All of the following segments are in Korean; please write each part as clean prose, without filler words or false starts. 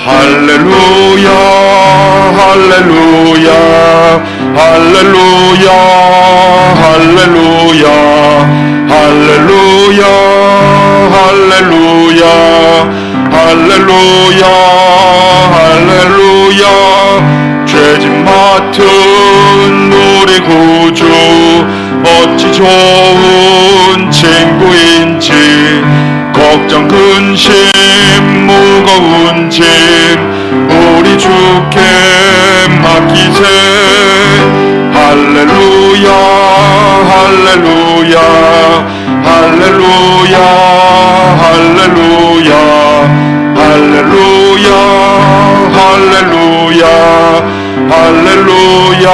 할렐루야 할렐루야 할렐루야 할렐루야 할렐루야 할렐루야 할렐루야 할렐루야 죄짐 맡은 우리 구주 어찌 좋은 친구인지 걱정 근심 무거운 짐 우리 주께 맡기세 할렐루야 할렐루야 할렐루야 할렐루야 할렐루야 할렐루야 할렐루야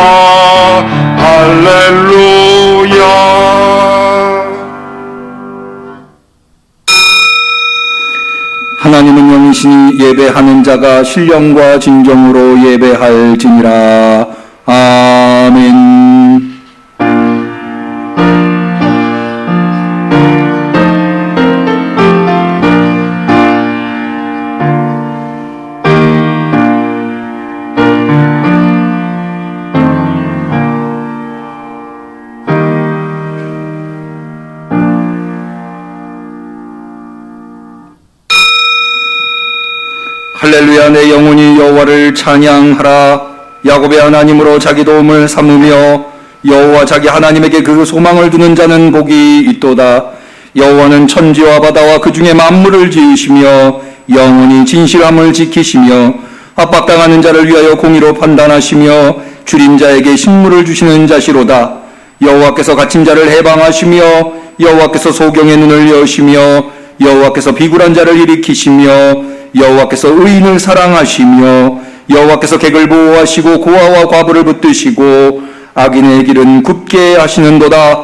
할렐루야. 하나님은 영이시니 예배하는 자가 신령과 진정으로 예배할지니라. 아멘. 할렐루야. 내 영혼이 여호와를 찬양하라. 야곱의 하나님으로 자기 도움을 삼으며 여호와 자기 하나님에게 그 소망을 두는 자는 복이 있도다. 여호와는 천지와 바다와 그 중에 만물을 지으시며 영원히 진실함을 지키시며 압박당하는 자를 위하여 공의로 판단하시며 줄인 자에게 식물을 주시는 자시로다. 여호와께서 갇힌 자를 해방하시며 여호와께서 소경의 눈을 여시며 여호와께서 비굴한 자를 일으키시며 여호와께서 의인을 사랑하시며 여호와께서 객을 보호하시고 고아와 과부를 붙드시고 악인의 길은 굳게 하시는도다.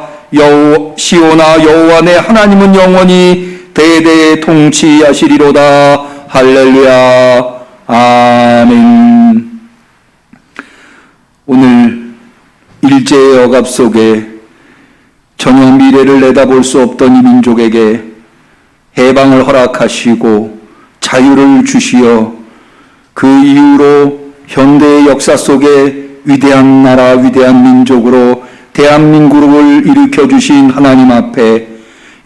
시온아 여호와 내 하나님은 영원히 대대에 통치하시리로다. 할렐루야. 아멘. 오늘 일제의 억압 속에 전혀 미래를 내다볼 수 없던 이 민족에게 해방을 허락하시고 자유를 주시어 그 이후로 현대의 역사 속에 위대한 나라, 위대한 민족으로 대한민국을 일으켜주신 하나님 앞에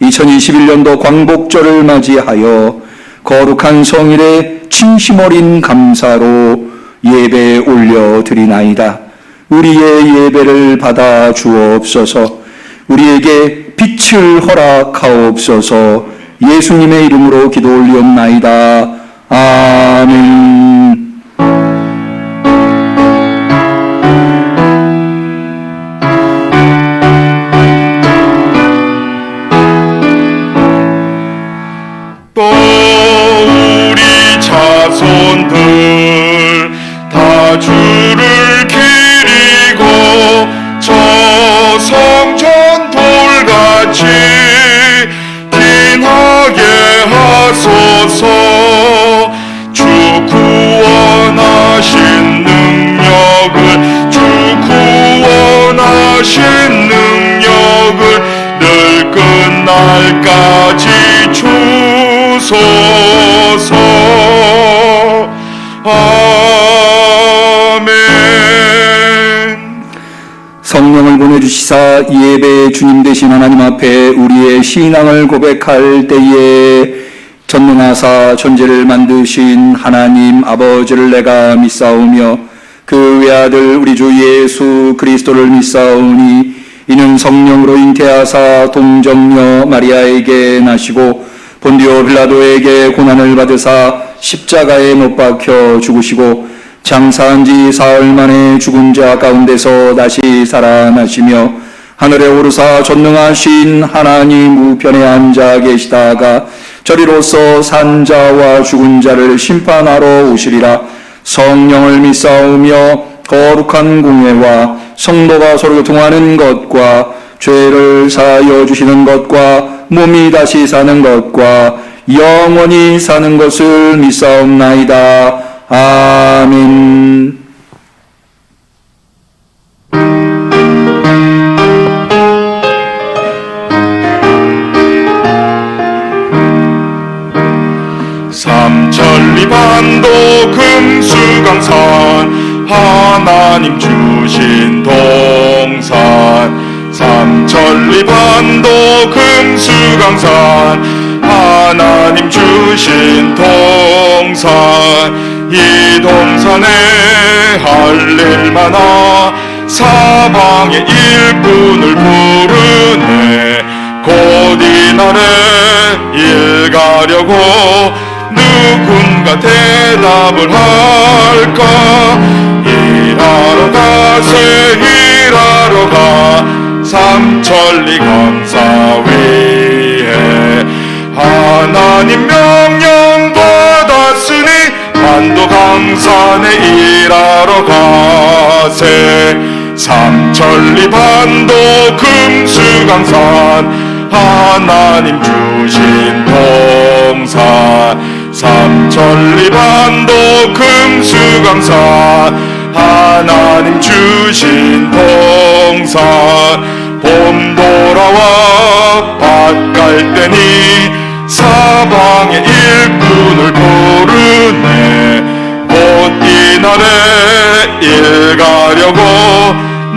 2021년도 광복절을 맞이하여 거룩한 성일에 진심 어린 감사로 예배 올려드리나이다. 우리의 예배를 받아 주옵소서. 우리에게 빛을 허락하옵소서. 예수님의 이름으로 기도 올리옵나이다. 아멘. 또 우리 자손들 다 주를 기리고 저 성전 돌같이 하게 하소서. 주 구원하신 능력을 주 구원하신 능력을 늘 끝날까지 주소서. 아멘. 성령을 보내주시사 예배의 주님 되신 하나님 앞에 우리의 신앙을 고백할 때에 전능하사 존재를 만드신 하나님 아버지를 내가 믿사오며 그 외아들 우리 주 예수 그리스도를 믿사오니 이는 성령으로 잉태하사 동정녀 마리아에게 나시고 본디오 빌라도에게 고난을 받으사 십자가에 못 박혀 죽으시고 장사한 지 사흘 만에 죽은 자 가운데서 다시 살아나시며 하늘에 오르사 전능하신 하나님 우편에 앉아 계시다가 저리로서 산 자와 죽은 자를 심판하러 오시리라. 성령을 믿사오며 거룩한 공회와 성도가 서로 교통하는 것과 죄를 사하여 주시는 것과 몸이 다시 사는 것과 영원히 사는 것을 믿사옵나이다. 아멘. 삼천리 반도 금수강산 하나님 주신 동산 삼천리 반도 금수강산 하나님 주신 동산 이 동산에 할일 많아 사방의 일꾼을 부르네 곧 이날에 일 가려고 누군가 대답을 할까 일하러 가세 일하러 가 삼천리 강사 위에 하나님 명령 받았으니 반도 강산에 일하러 가세 삼천리 반도 금수강산 하나님 주신 동산 삼천리 반도 금수강산 하나님 주신 동산 봄 돌아와 밭 갈 때니 사방의 일꾼을 부르네 곧 이날에 일 가려고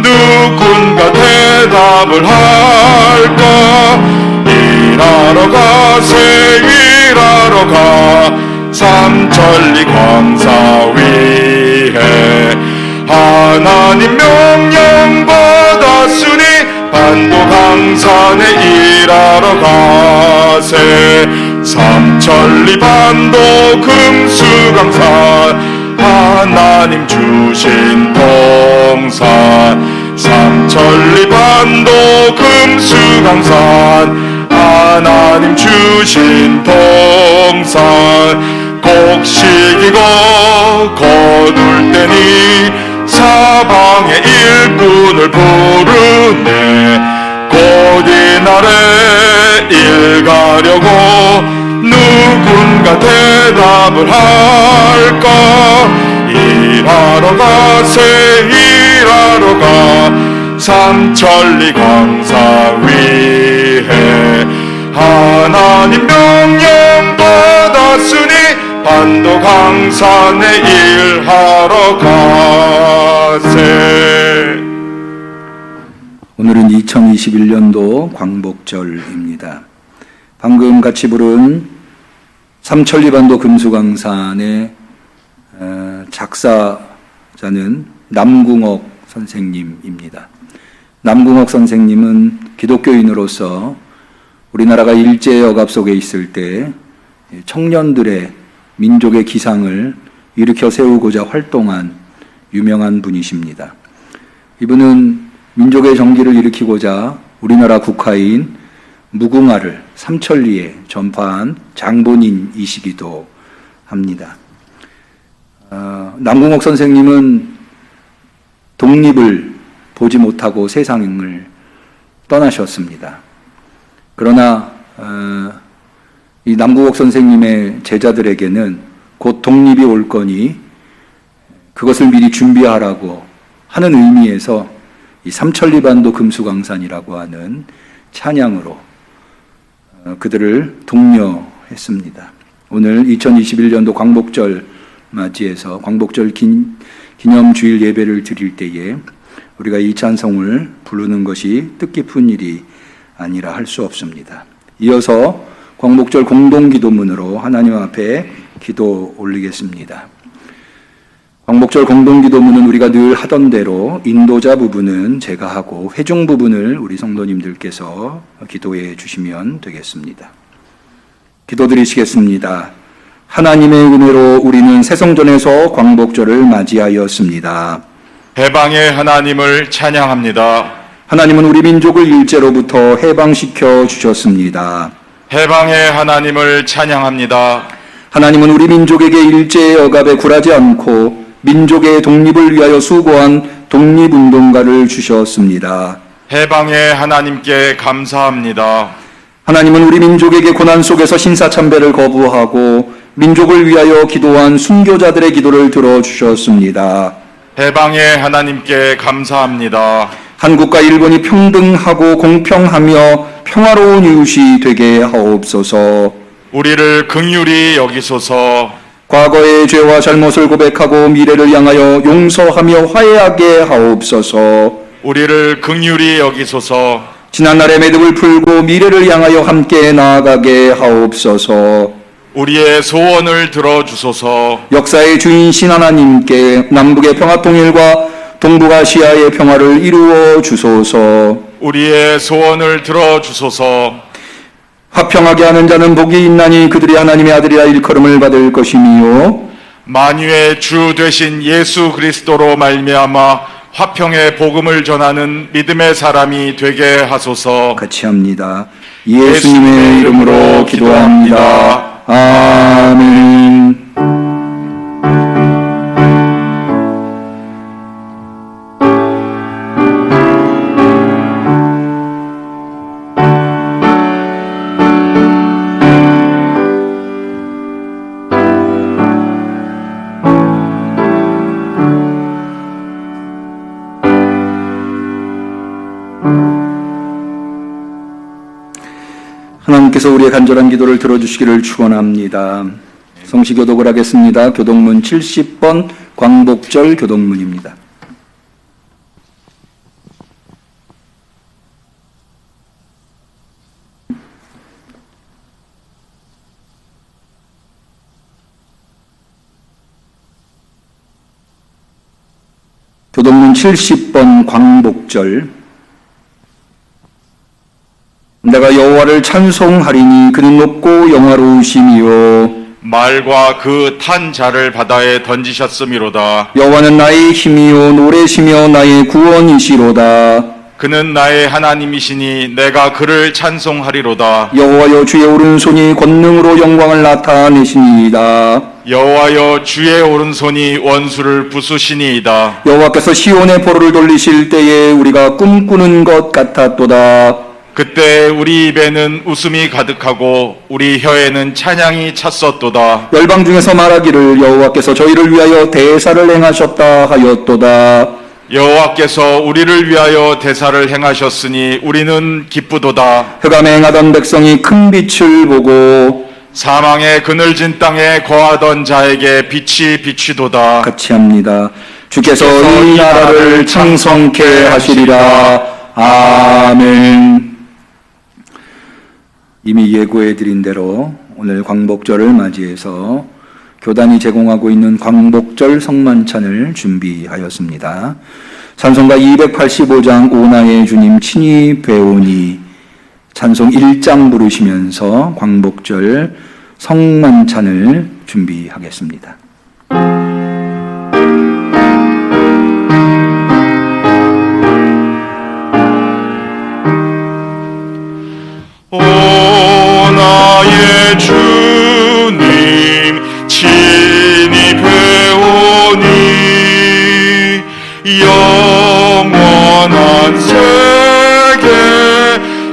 누군가 대답을 할까 일하러 가세 일하러 가 삼천리 강사 위에 하나님 명령 받았으니 반도 강산에 일하러 가세 삼천리 반도 금수강산 하나님 주신 동산 삼천리 반도 금수강산 하나님 주신 동산 곡 시기고 거둘 때니 사방의 일꾼을 부르네 곧 이날에 일 가려고 누군가 대답을 할까 일하러 가세 일하러 가 삼천리 강사 위에 하나님 명령 받았으니 반도 강산에 일하러 가세 오늘은 2021년도 광복절입니다. 방금 같이 부른 삼천리 반도 금수강산의 작사자는 남궁옥 선생님입니다. 남궁옥 선생님은 기독교인으로서 우리나라가 일제 억압 속에 있을 때 청년들의 민족의 기상을 일으켜 세우고자 활동한 유명한 분이십니다. 이분은 민족의 정기를 일으키고자 우리나라 국화인 무궁화를 삼천리에 전파한 장본인이시기도 합니다. 남궁옥 선생님은 독립을 보지 못하고 세상을 떠나셨습니다. 그러나 이 남궁옥 선생님의 제자들에게는 곧 독립이 올 거니 그것을 미리 준비하라고 하는 의미에서 이 삼천리 반도 금수강산이라고 하는 찬양으로 그들을 독려했습니다. 오늘 2021년도 광복절 맞이해서 광복절 기념주일 예배를 드릴 때에 우리가 이 찬송을 부르는 것이 뜻깊은 일이 아니라 할 수 없습니다. 이어서 광복절 공동기도문으로 하나님 앞에 기도 올리겠습니다. 광복절 공동기도문은 우리가 늘 하던 대로 인도자 부분은 제가 하고 회중 부분을 우리 성도님들께서 기도해 주시면 되겠습니다. 기도드리시겠습니다. 하나님의 은혜로 우리는 새성전에서 광복절을 맞이하였습니다. 해방의 하나님을 찬양합니다. 하나님은 우리 민족을 일제로부터 해방시켜 주셨습니다. 해방의 하나님을 찬양합니다. 하나님은 우리 민족에게 일제의 억압에 굴하지 않고 민족의 독립을 위하여 수고한 독립운동가를 주셨습니다. 해방의 하나님께 감사합니다. 하나님은 우리 민족에게 고난 속에서 신사참배를 거부하고 민족을 위하여 기도한 순교자들의 기도를 들어주셨습니다. 해방의 하나님께 감사합니다. 한국과 일본이 평등하고 공평하며 평화로운 이웃이 되게 하옵소서. 우리를 긍휼히 여기소서. 과거의 죄와 잘못을 고백하고 미래를 향하여 용서하며 화해하게 하옵소서. 우리를 긍휼히 여기소서. 지난날의 매듭을 풀고 미래를 향하여 함께 나아가게 하옵소서. 우리의 소원을 들어주소서. 역사의 주인신 하나님께 남북의 평화통일과 동북아시아의 평화를 이루어 주소서. 우리의 소원을 들어주소서. 화평하게 하는 자는 복이 있나니 그들이 하나님의 아들이라 일컬음을 받을 것이니요. 만유의 주 되신 예수 그리스도로 말미암아 화평의 복음을 전하는 믿음의 사람이 되게 하소서. 같이 합니다. 예수님의 이름으로 기도합니다. 아멘. 하나님께서 우리의 간절한 기도를 들어주시기를 축원합니다. 성시교독을 하겠습니다. 교독문 70번 광복절 교독문입니다. 교독문 70번 광복절. 내가 여호와를 찬송하리니 그는 높고 영화로우심이요 말과 그 탄 자를 바다에 던지셨음이로다. 여호와는 나의 힘이요 노래시며 나의 구원이시로다. 그는 나의 하나님이시니 내가 그를 찬송하리로다. 여호와여 주의 오른손이 권능으로 영광을 나타내시니이다. 여호와여 주의 오른손이 원수를 부수시니이다. 여호와께서 시온의 포로를 돌리실 때에 우리가 꿈꾸는 것 같았도다. 그때 우리 입에는 웃음이 가득하고 우리 혀에는 찬양이 찼었도다. 열방 중에서 말하기를 여호와께서 저희를 위하여 대사를 행하셨다 하였도다. 여호와께서 우리를 위하여 대사를 행하셨으니 우리는 기쁘도다. 흑암에 행하던 백성이 큰 빛을 보고 사망의 그늘진 땅에 거하던 자에게 빛이 비치도다. 같이 합니다. 주께서 이 나라를 창성케 하시리라. 아멘. 이미 예고해드린 대로 오늘 광복절을 맞이해서 교단이 제공하고 있는 광복절 성만찬을 준비하였습니다. 찬송가 285장 오나의 주님 친히 배우니 찬송 1장 부르시면서 광복절 성만찬을 준비하겠습니다. 오 나의 주님 친히 배우니 영원한 세계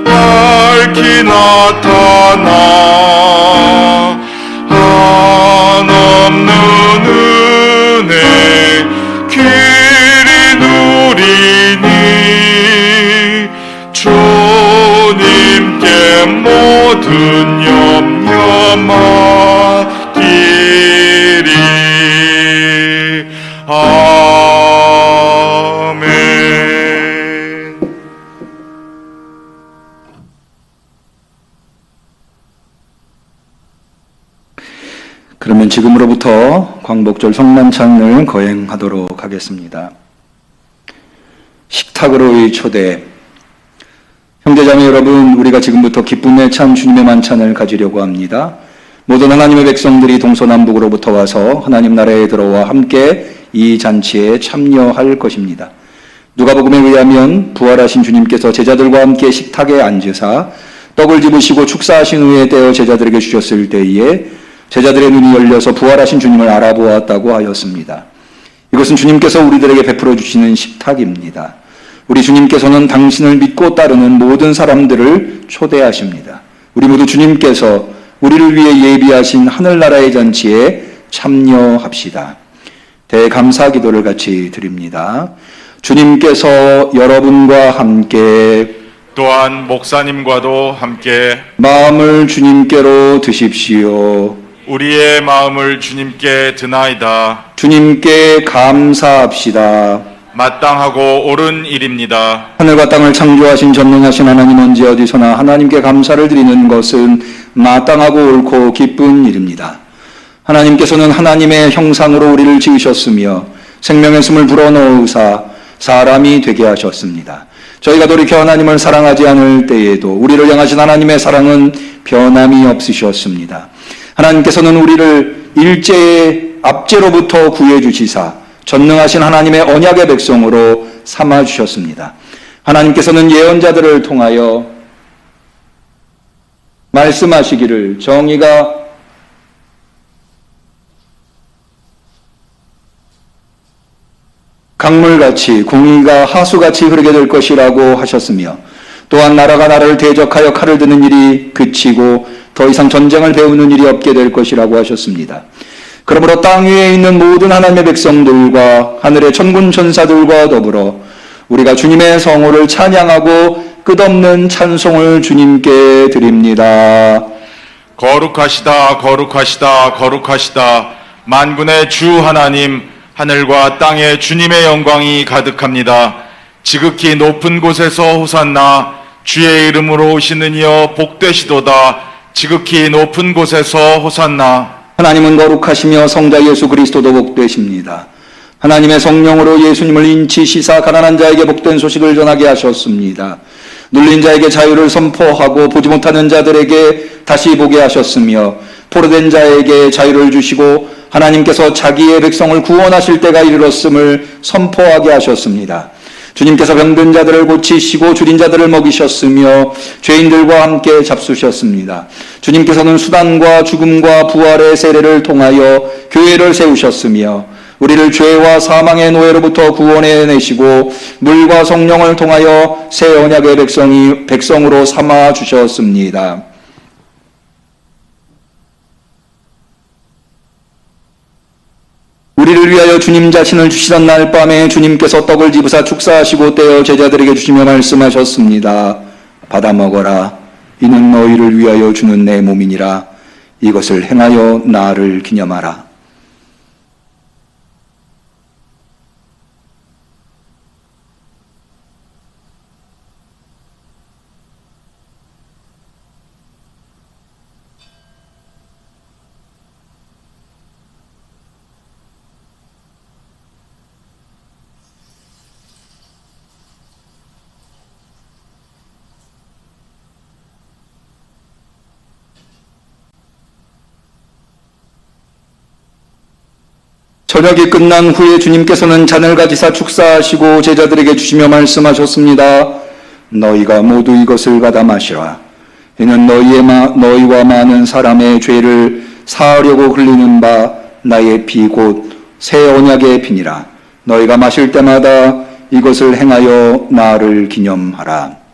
밝히 나타나 한없는 은혜 길이 누리니 주님께 모든 염려 맡기리. 아멘. 그러면 지금으로부터 광복절 성만찬을 거행하도록 하겠습니다. 식탁으로의 초대. 형제자매 여러분, 우리가 지금부터 기쁨에 찬 주님의 만찬을 가지려고 합니다. 모든 하나님의 백성들이 동서남북으로부터 와서 하나님 나라에 들어와 함께 이 잔치에 참여할 것입니다. 누가복음에 의하면 부활하신 주님께서 제자들과 함께 식탁에 앉으사 떡을 집으시고 축사하신 후에 떼어 제자들에게 주셨을 때에 제자들의 눈이 열려서 부활하신 주님을 알아보았다고 하였습니다. 이것은 주님께서 우리들에게 베풀어 주시는 식탁입니다. 우리 주님께서는 당신을 믿고 따르는 모든 사람들을 초대하십니다. 우리 모두 주님께서 우리를 위해 예비하신 하늘나라의 잔치에 참여합시다. 대감사 기도를 같이 드립니다. 주님께서 여러분과 함께 또한 목사님과도 함께 마음을 주님께로 드십시오. 우리의 마음을 주님께 드나이다. 주님께 감사합시다. 마땅하고 옳은 일입니다. 하늘과 땅을 창조하신 전능하신 하나님, 언제 어디서나 하나님께 감사를 드리는 것은 마땅하고 옳고 기쁜 일입니다. 하나님께서는 하나님의 형상으로 우리를 지으셨으며 생명의 숨을 불어넣으사 사람이 되게 하셨습니다. 저희가 돌이켜 하나님을 사랑하지 않을 때에도 우리를 향하신 하나님의 사랑은 변함이 없으셨습니다. 하나님께서는 우리를 일제의 압제로부터 구해주시사 전능하신 하나님의 언약의 백성으로 삼아주셨습니다. 하나님께서는 예언자들을 통하여 말씀하시기를 정의가 강물같이 공의가 하수같이 흐르게 될 것이라고 하셨으며, 또한 나라가 나라를 대적하여 칼을 드는 일이 그치고 더 이상 전쟁을 배우는 일이 없게 될 것이라고 하셨습니다. 그러므로 땅 위에 있는 모든 하나님의 백성들과 하늘의 천군 천사들과 더불어 우리가 주님의 성호를 찬양하고 끝없는 찬송을 주님께 드립니다. 거룩하시다, 거룩하시다, 거룩하시다. 만군의 주 하나님, 하늘과 땅에 주님의 영광이 가득합니다. 지극히 높은 곳에서 호산나, 주의 이름으로 오시는 이여 복되시도다. 지극히 높은 곳에서 호산나. 하나님은 거룩하시며 성자 예수 그리스도도 복되십니다. 하나님의 성령으로 예수님을 인치시사 가난한 자에게 복된 소식을 전하게 하셨습니다. 눌린 자에게 자유를 선포하고 보지 못하는 자들에게 다시 보게 하셨으며, 포로된 자에게 자유를 주시고 하나님께서 자기의 백성을 구원하실 때가 이르렀음을 선포하게 하셨습니다. 주님께서 병든 자들을 고치시고 줄인 자들을 먹이셨으며 죄인들과 함께 잡수셨습니다. 주님께서는 수단과 죽음과 부활의 세례를 통하여 교회를 세우셨으며 우리를 죄와 사망의 노예로부터 구원해내시고 물과 성령을 통하여 새 언약의 백성으로 삼아 주셨습니다. 우리를 위하여 주님 자신을 주시던 날 밤에 주님께서 떡을 집으사 축사하시고 떼어 제자들에게 주시며 말씀하셨습니다. 받아 먹어라. 이는 너희를 위하여 주는 내 몸이니라. 이것을 행하여 나를 기념하라. 저녁이 끝난 후에 주님께서는 잔을 가지사 축사하시고 제자들에게 주시며 말씀하셨습니다. 너희가 모두 이것을 받아 마시라. 이는 너희와 많은 사람의 죄를 사하려고 흘리는 바 나의 피 곧 새 언약의 피니라. 너희가 마실 때마다 이것을 행하여 나를 기념하라.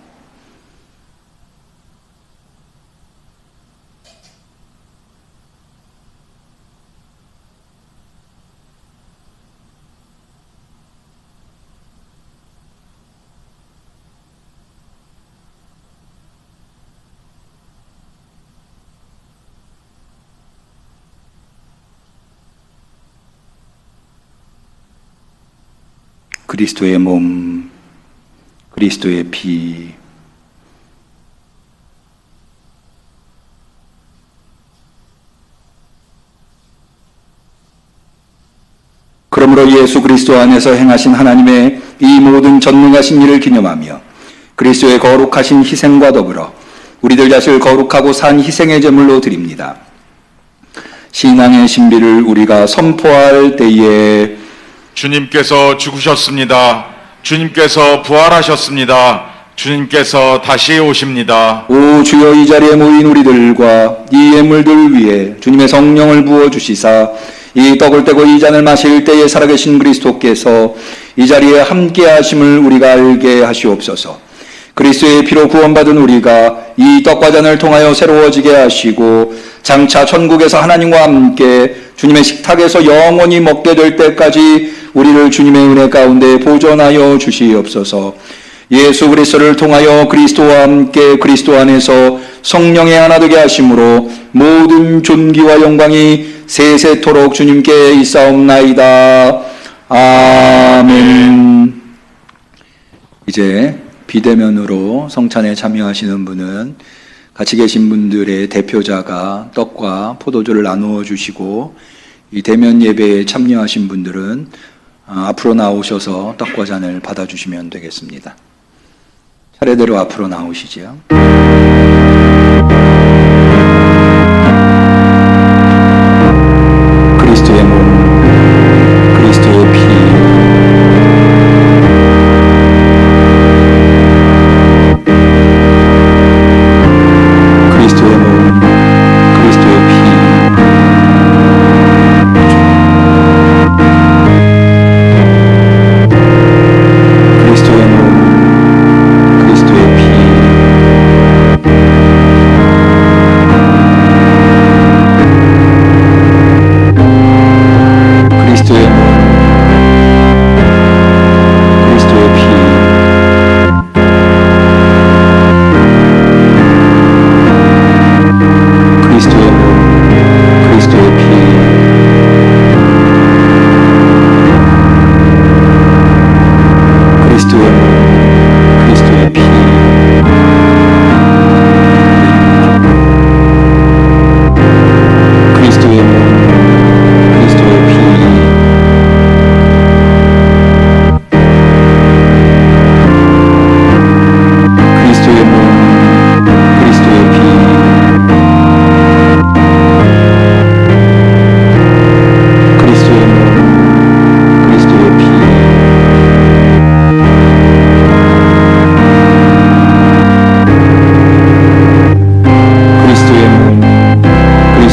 그리스도의 몸, 그리스도의 피. 그러므로 예수 그리스도 안에서 행하신 하나님의 이 모든 전능하신 일을 기념하며 그리스도의 거룩하신 희생과 더불어 우리들 자신을 거룩하고 산 희생의 제물로 드립니다. 신앙의 신비를 우리가 선포할 때에 주님께서 죽으셨습니다. 주님께서 부활하셨습니다. 주님께서 다시 오십니다. 오 주여, 이 자리에 모인 우리들과 이 예물들 위에 주님의 성령을 부어주시사 이 떡을 떼고 이 잔을 마실 때에 살아계신 그리스도께서 이 자리에 함께 하심을 우리가 알게 하시옵소서. 그리스도의 피로 구원받은 우리가 이 떡과 잔을 통하여 새로워지게 하시고 장차 천국에서 하나님과 함께 주님의 식탁에서 영원히 먹게 될 때까지 우리를 주님의 은혜 가운데 보존하여 주시옵소서. 예수 그리스도를 통하여 그리스도와 함께 그리스도 안에서 성령의 하나 되게 하심으로 모든 존귀와 영광이 세세토록 주님께 있사옵나이다. 아멘. 이제 비대면으로 성찬에 참여하시는 분은 같이 계신 분들의 대표자가 떡과 포도주를 나누어 주시고, 이 대면 예배에 참여하신 분들은 앞으로 나오셔서 떡과 잔을 받아주시면 되겠습니다. 차례대로 앞으로 나오시죠. 그리스도의 몸, 그리스도의 피, 그리스도의 몸, 그리스도의 피, 그리스도의 몸, 그리스도의 피, 그리스도의 몸, 그리스도의 피, 그리스도의 몸, 그리스도의 피, 그리스도의 몸, 그리스도의 피, 그리스도의 몸, 그리스도의 피, 그리스도의 몸, 그리스도의 피, 그리스도의 몸,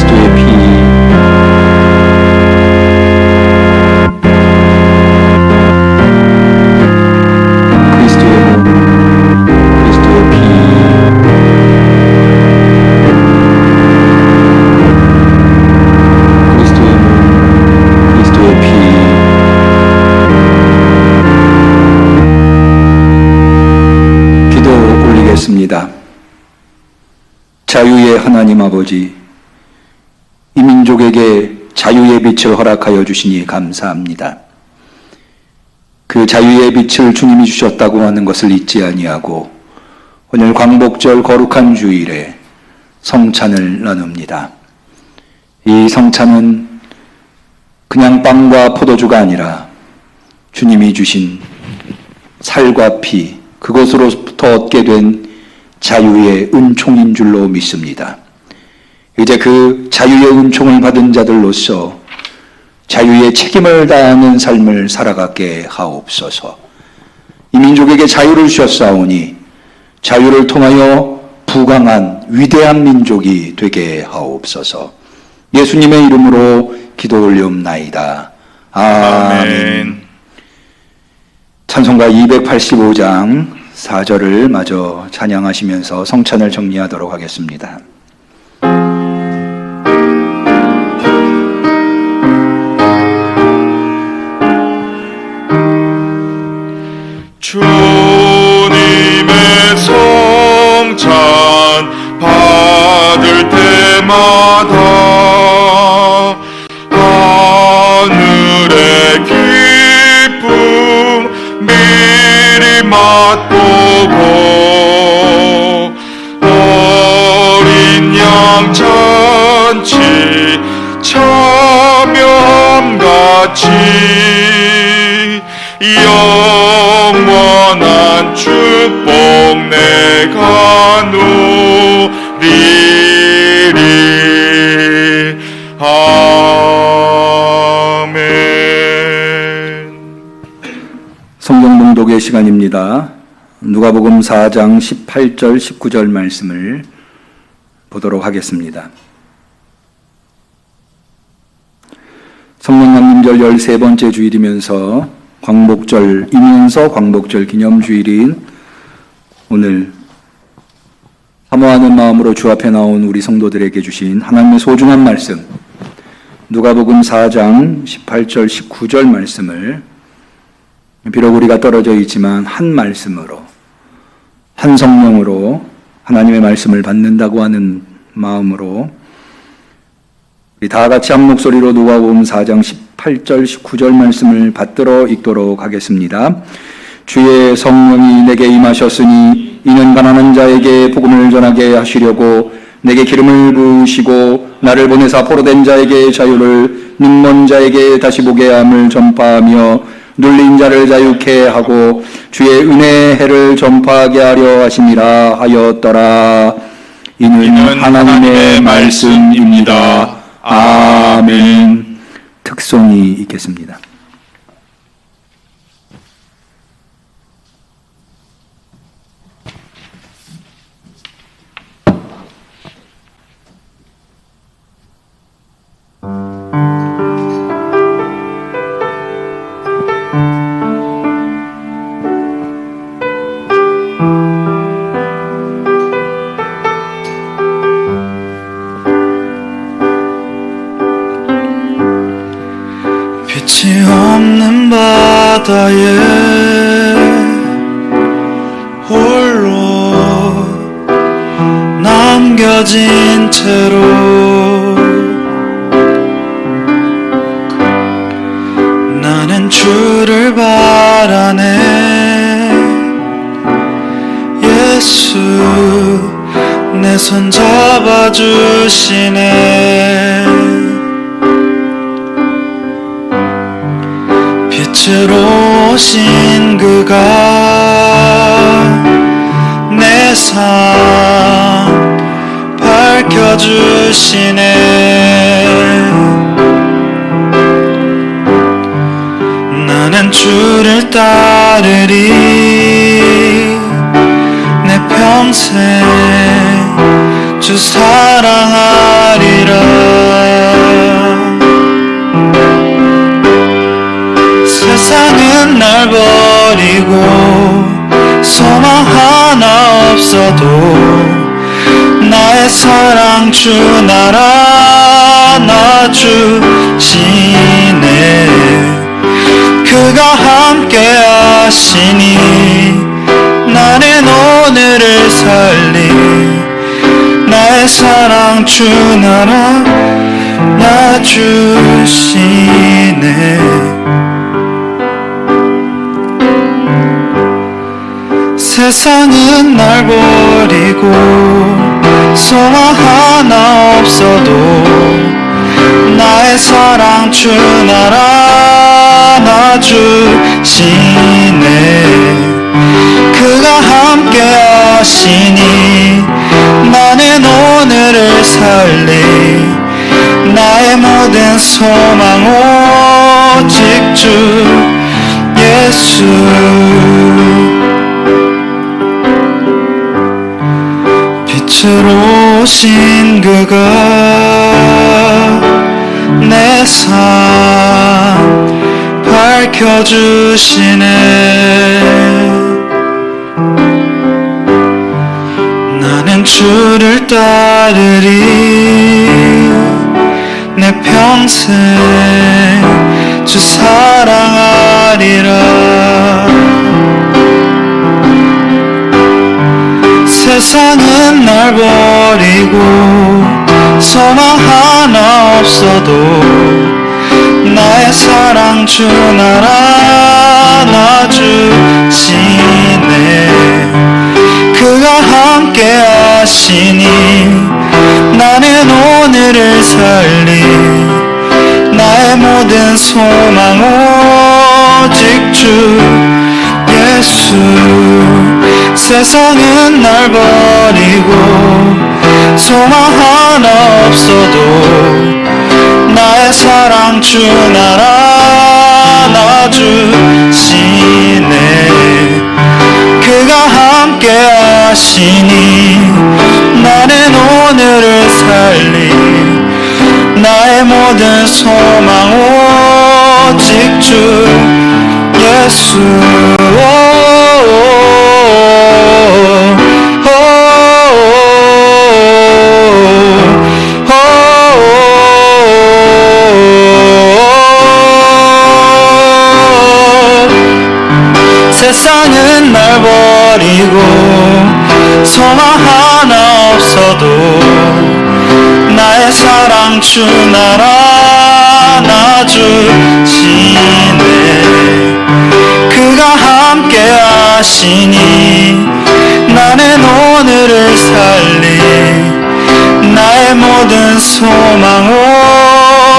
그리스도의 피, 그리스도의 몸, 그리스도의 피, 그리스도의 몸, 그리스도의 피, 그리스도의 몸, 그리스도의 피. 기도 올리겠습니다. 자유의 하나님 아버지, 이 민족에게 자유의 빛을 허락하여 주시니 감사합니다. 그 자유의 빛을 주님이 주셨다고 하는 것을 잊지 아니하고 오늘 광복절 거룩한 주일에 성찬을 나눕니다. 이 성찬은 그냥 빵과 포도주가 아니라 주님이 주신 살과 피, 그것으로부터 얻게 된 자유의 은총인 줄로 믿습니다. 이제 그 자유의 은총을 받은 자들로서 자유의 책임을 다하는 삶을 살아가게 하옵소서. 이 민족에게 자유를 주셨사오니 자유를 통하여 부강한 위대한 민족이 되게 하옵소서. 예수님의 이름으로 기도 올리옵나이다. 아멘. 찬송가 285장 4절을 마저 찬양하시면서 성찬을 정리하도록 하겠습니다. 주님의 성찬 받을 때마다 하늘의 기쁨 미리 맛보고 어린 양 잔치 참여함같이 영원한 축복 내가 누리리. 아멘. 성경 봉독의 시간입니다. 누가복음 4장 18절 19절 말씀을 보도록 하겠습니다. 성령 강림절 13번째 주일이면서 광복절이면서 광복절 기념주일인 오늘 사모하는 마음으로 주 앞에 나온 우리 성도들에게 주신 하나님의 소중한 말씀, 누가복음 4장 18절 19절 말씀을 비록 우리가 떨어져 있지만 한 말씀으로 한 성령으로 하나님의 말씀을 받는다고 하는 마음으로 우리 다 같이 한 목소리로 누가복음 4장 18절 19절 말씀을 받들어 읽도록 하겠습니다. 주의 성령이 내게 임하셨으니 이는 가난한 자에게 복음을 전하게 하시려고 내게 기름을 부으시고 나를 보내사 포로된 자에게 자유를, 눈먼 자에게 다시 보게 함을 전파하며 눌린 자를 자유케 하고 주의 은혜의 해를 전파하게 하려 하심이라 하였더라. 이는 하나님의 말씀입니다. 아멘. 특송이 있겠습니다. 빛이 없는 바다에 홀로 남겨진 채로 나는 주를 바라네. 예수 내 손 잡아주시네. 빛으로 오신 그가 내 삶 밝혀주시네. 나는 주를 따르리. 내 평생 주 사랑하리라. 세상은 날 버리고 소망 하나 없어도 나의 사랑 주 나라 놔주시네. 그가 함께 하시니 나는 오늘을 살리. 나의 사랑 주 나라 놔주시네. 세상은 날 버리고 소망 하나 없어도 나의 사랑 주 나라 놔주시네. 그가 함께 하시니 나는 오늘을 살리. 나의 모든 소망 오직 주 예수. 빛으로 오신 그가 내 삶 밝혀주시네. 나는 주를 따르리. 내 평생 주 사랑하리라. 세상은 날 버리고 소망 하나 없어도 나의 사랑 주 나라 놔주시네. 그가 함께 하시니 나는 오늘을 살리. 나의 모든 소망 오직 주 예수. 세상은 날 버리고 소망 하나 없어도 나의 사랑 주 나라 놔주시네. 그가 함께 하시니 나는 오늘을 살리. 나의 모든 소망 오직 주 예수. 세상은 날 버리고 소망 하나 없어도 나의 사랑 주 나라 안아주시네. 그가 함께 하시니 나는 오늘을 살리. 나의 모든 소망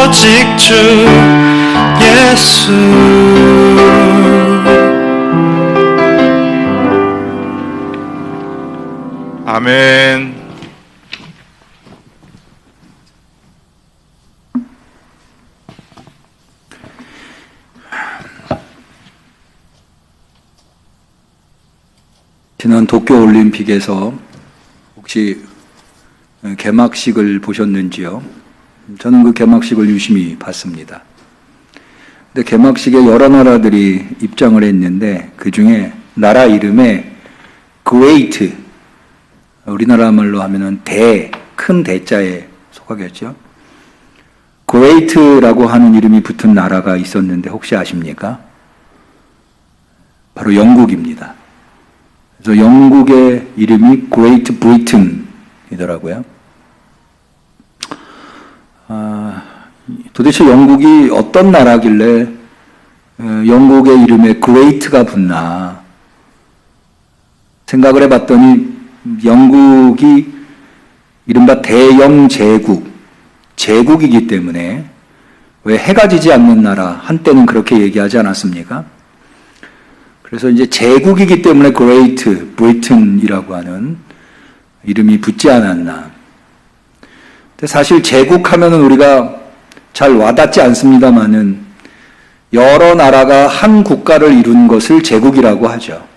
오직 주 예수. 아멘. 지난 도쿄올림픽에서 혹시 개막식을 보셨는지요? 저는 그 개막식을 유심히 봤습니다. 근데 개막식에 여러 나라들이 입장을 했는데 그 중에 나라 이름에 그웨이트, 우리나라 말로 하면은 큰 대자에 속하겠죠. 그웨이트라고 하는 이름이 붙은 나라가 있었는데 혹시 아십니까? 바로 영국입니다. 그래서 영국의 이름이 그레이트 브리튼이더라고요. 도대체 영국이 어떤 나라길래 영국의 이름에 그레이트가 붙나 생각을 해봤더니 영국이 이른바 대영 제국이기 때문에 왜 해가 지지 않는 나라 한때는 그렇게 얘기하지 않았습니까? 그래서 이제 제국이기 때문에 그레이트 브리튼이라고 하는 이름이 붙지 않았나. 근데 사실 제국하면은 우리가 잘 와닿지 않습니다만은 여러 나라가 한 국가를 이룬 것을 제국이라고 하죠.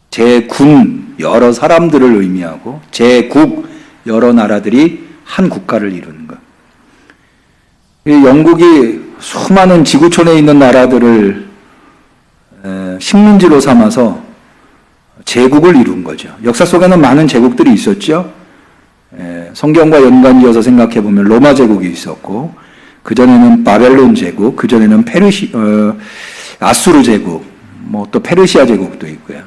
제군, 여러 사람들을 의미하고 제국, 여러 나라들이 한 국가를 이루는 것. 영국이 수많은 지구촌에 있는 나라들을 식민지로 삼아서 제국을 이룬 거죠. 역사 속에는 많은 제국들이 있었죠. 성경과 연관지어서 생각해 보면 로마 제국이 있었고, 그 전에는 바벨론 제국, 그 전에는 아수르 제국, 뭐 또 페르시아 제국도 있고요.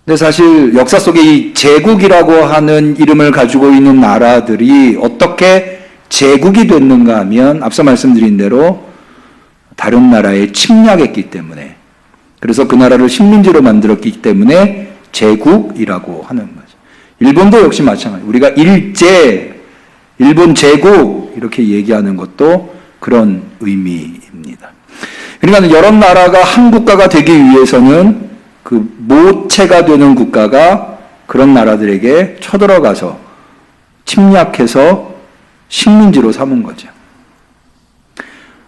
근데 사실 역사 속에 이 제국이라고 하는 이름을 가지고 있는 나라들이 어떻게 제국이 됐는가 하면 앞서 말씀드린 대로 다른 나라에 침략했기 때문에, 그래서 그 나라를 식민지로 만들었기 때문에 제국이라고 하는 거죠. 일본도 역시 마찬가지. 우리가 일본 제국 이렇게 얘기하는 것도 그런 의미입니다. 그러니까 여러 나라가 한 국가가 되기 위해서는 그 모체가 되는 국가가 그런 나라들에게 쳐들어가서 침략해서 식민지로 삼은 거죠.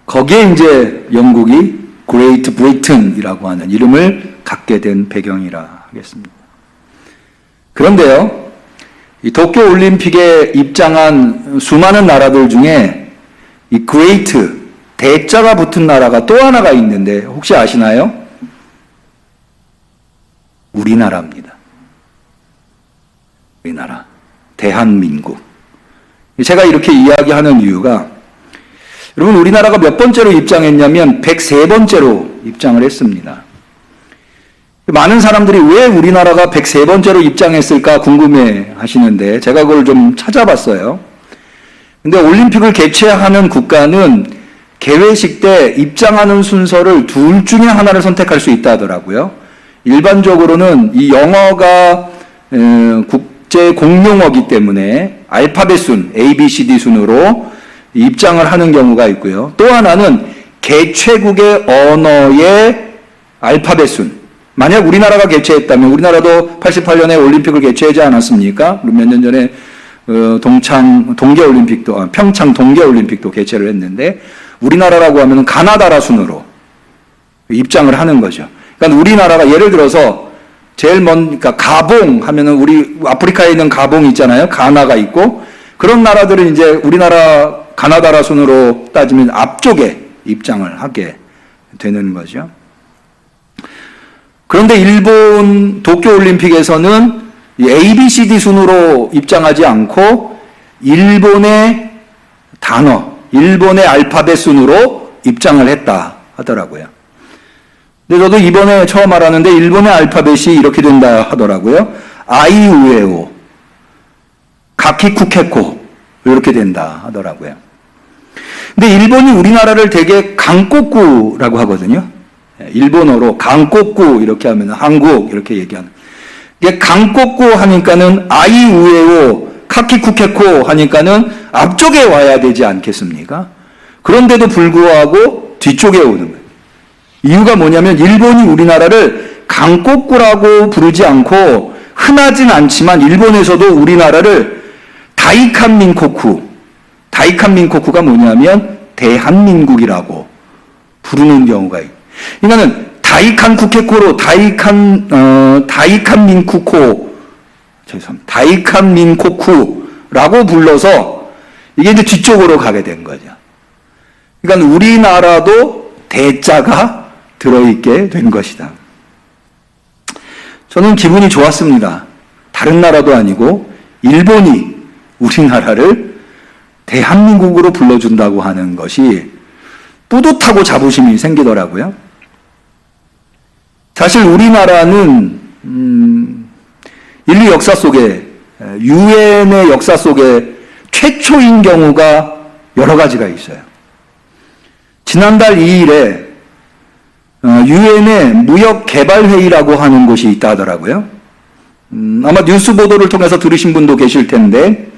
거기에 이제 영국이 그레이트 브리튼이라고 하는 이름을 갖게 된 배경이라 하겠습니다. 그런데요, 이 도쿄 올림픽에 입장한 수많은 나라들 중에 이 그레이트, 대자가 붙은 나라가 또 하나가 있는데 혹시 아시나요? 우리나라입니다. 우리나라, 대한민국. 제가 이렇게 이야기하는 이유가, 여러분 우리나라가 몇 번째로 입장했냐면 103번째로 입장을 했습니다. 많은 사람들이 왜 우리나라가 103번째로 입장했을까 궁금해 하시는데 제가 그걸 좀 찾아봤어요. 근데 올림픽을 개최하는 국가는 개회식 때 입장하는 순서를 둘 중에 하나를 선택할 수 있다 하더라고요. 일반적으로는 이 영어가 국제 공용어기 때문에 알파벳 순, A, B, C, D 순으로 입장을 하는 경우가 있고요. 또 하나는 개최국의 언어의 알파벳 순. 만약 우리나라가 개최했다면, 우리나라도 88년에 올림픽을 개최하지 않았습니까? 몇 년 전에 평창 동계올림픽도 개최를 했는데, 우리나라라고 하면 가나다라 순으로 입장을 하는 거죠. 그러니까 우리나라가 예를 들어서 제일 그러니까 가봉 하면은 우리 아프리카에 있는 가봉 있잖아요. 가나가 있고, 그런 나라들은 이제 우리나라 가나다라 순으로 따지면 앞쪽에 입장을 하게 되는 거죠. 그런데 일본 도쿄올림픽에서는 ABCD 순으로 입장하지 않고 일본의 단어, 일본의 알파벳 순으로 입장을 했다 하더라고요. 근데 저도 이번에 처음 알았는데 일본의 알파벳이 이렇게 된다 하더라고요. 아이우에오, 가키쿠케코 이렇게 된다 하더라고요. 근데 일본이 우리나라를 되게 강꼬꾸라고 하거든요. 일본어로 강꼬꾸 이렇게 하면 한국 이렇게 얘기하는. 이게 강꼬꾸 하니까는 아이우에오, 카키쿠케코 하니까는 앞쪽에 와야 되지 않겠습니까? 그런데도 불구하고 뒤쪽에 오는 거예요. 이유가 뭐냐면 일본이 우리나라를 강꼬꾸라고 부르지 않고 흔하진 않지만 일본에서도 우리나라를 다이칸민코쿠가 뭐냐면 대한민국이라고 부르는 경우가 있어요. 그러니까는 다이칸민코쿠로 다이칸민코쿠라고 불러서 이게 이제 뒤쪽으로 가게 된 거죠. 그러니까 우리나라도 대자가 들어있게 된 것이다. 저는 기분이 좋았습니다. 다른 나라도 아니고 일본이 우리나라를 대한민국으로 불러준다고 하는 것이 뿌듯하고 자부심이 생기더라고요. 사실 우리나라는 인류 역사 속에, 유엔의 역사 속에 최초인 경우가 여러 가지가 있어요. 지난달 2일에 유엔의 무역개발회의라고 하는 곳이 있다 하더라고요. 아마 뉴스 보도를 통해서 들으신 분도 계실 텐데,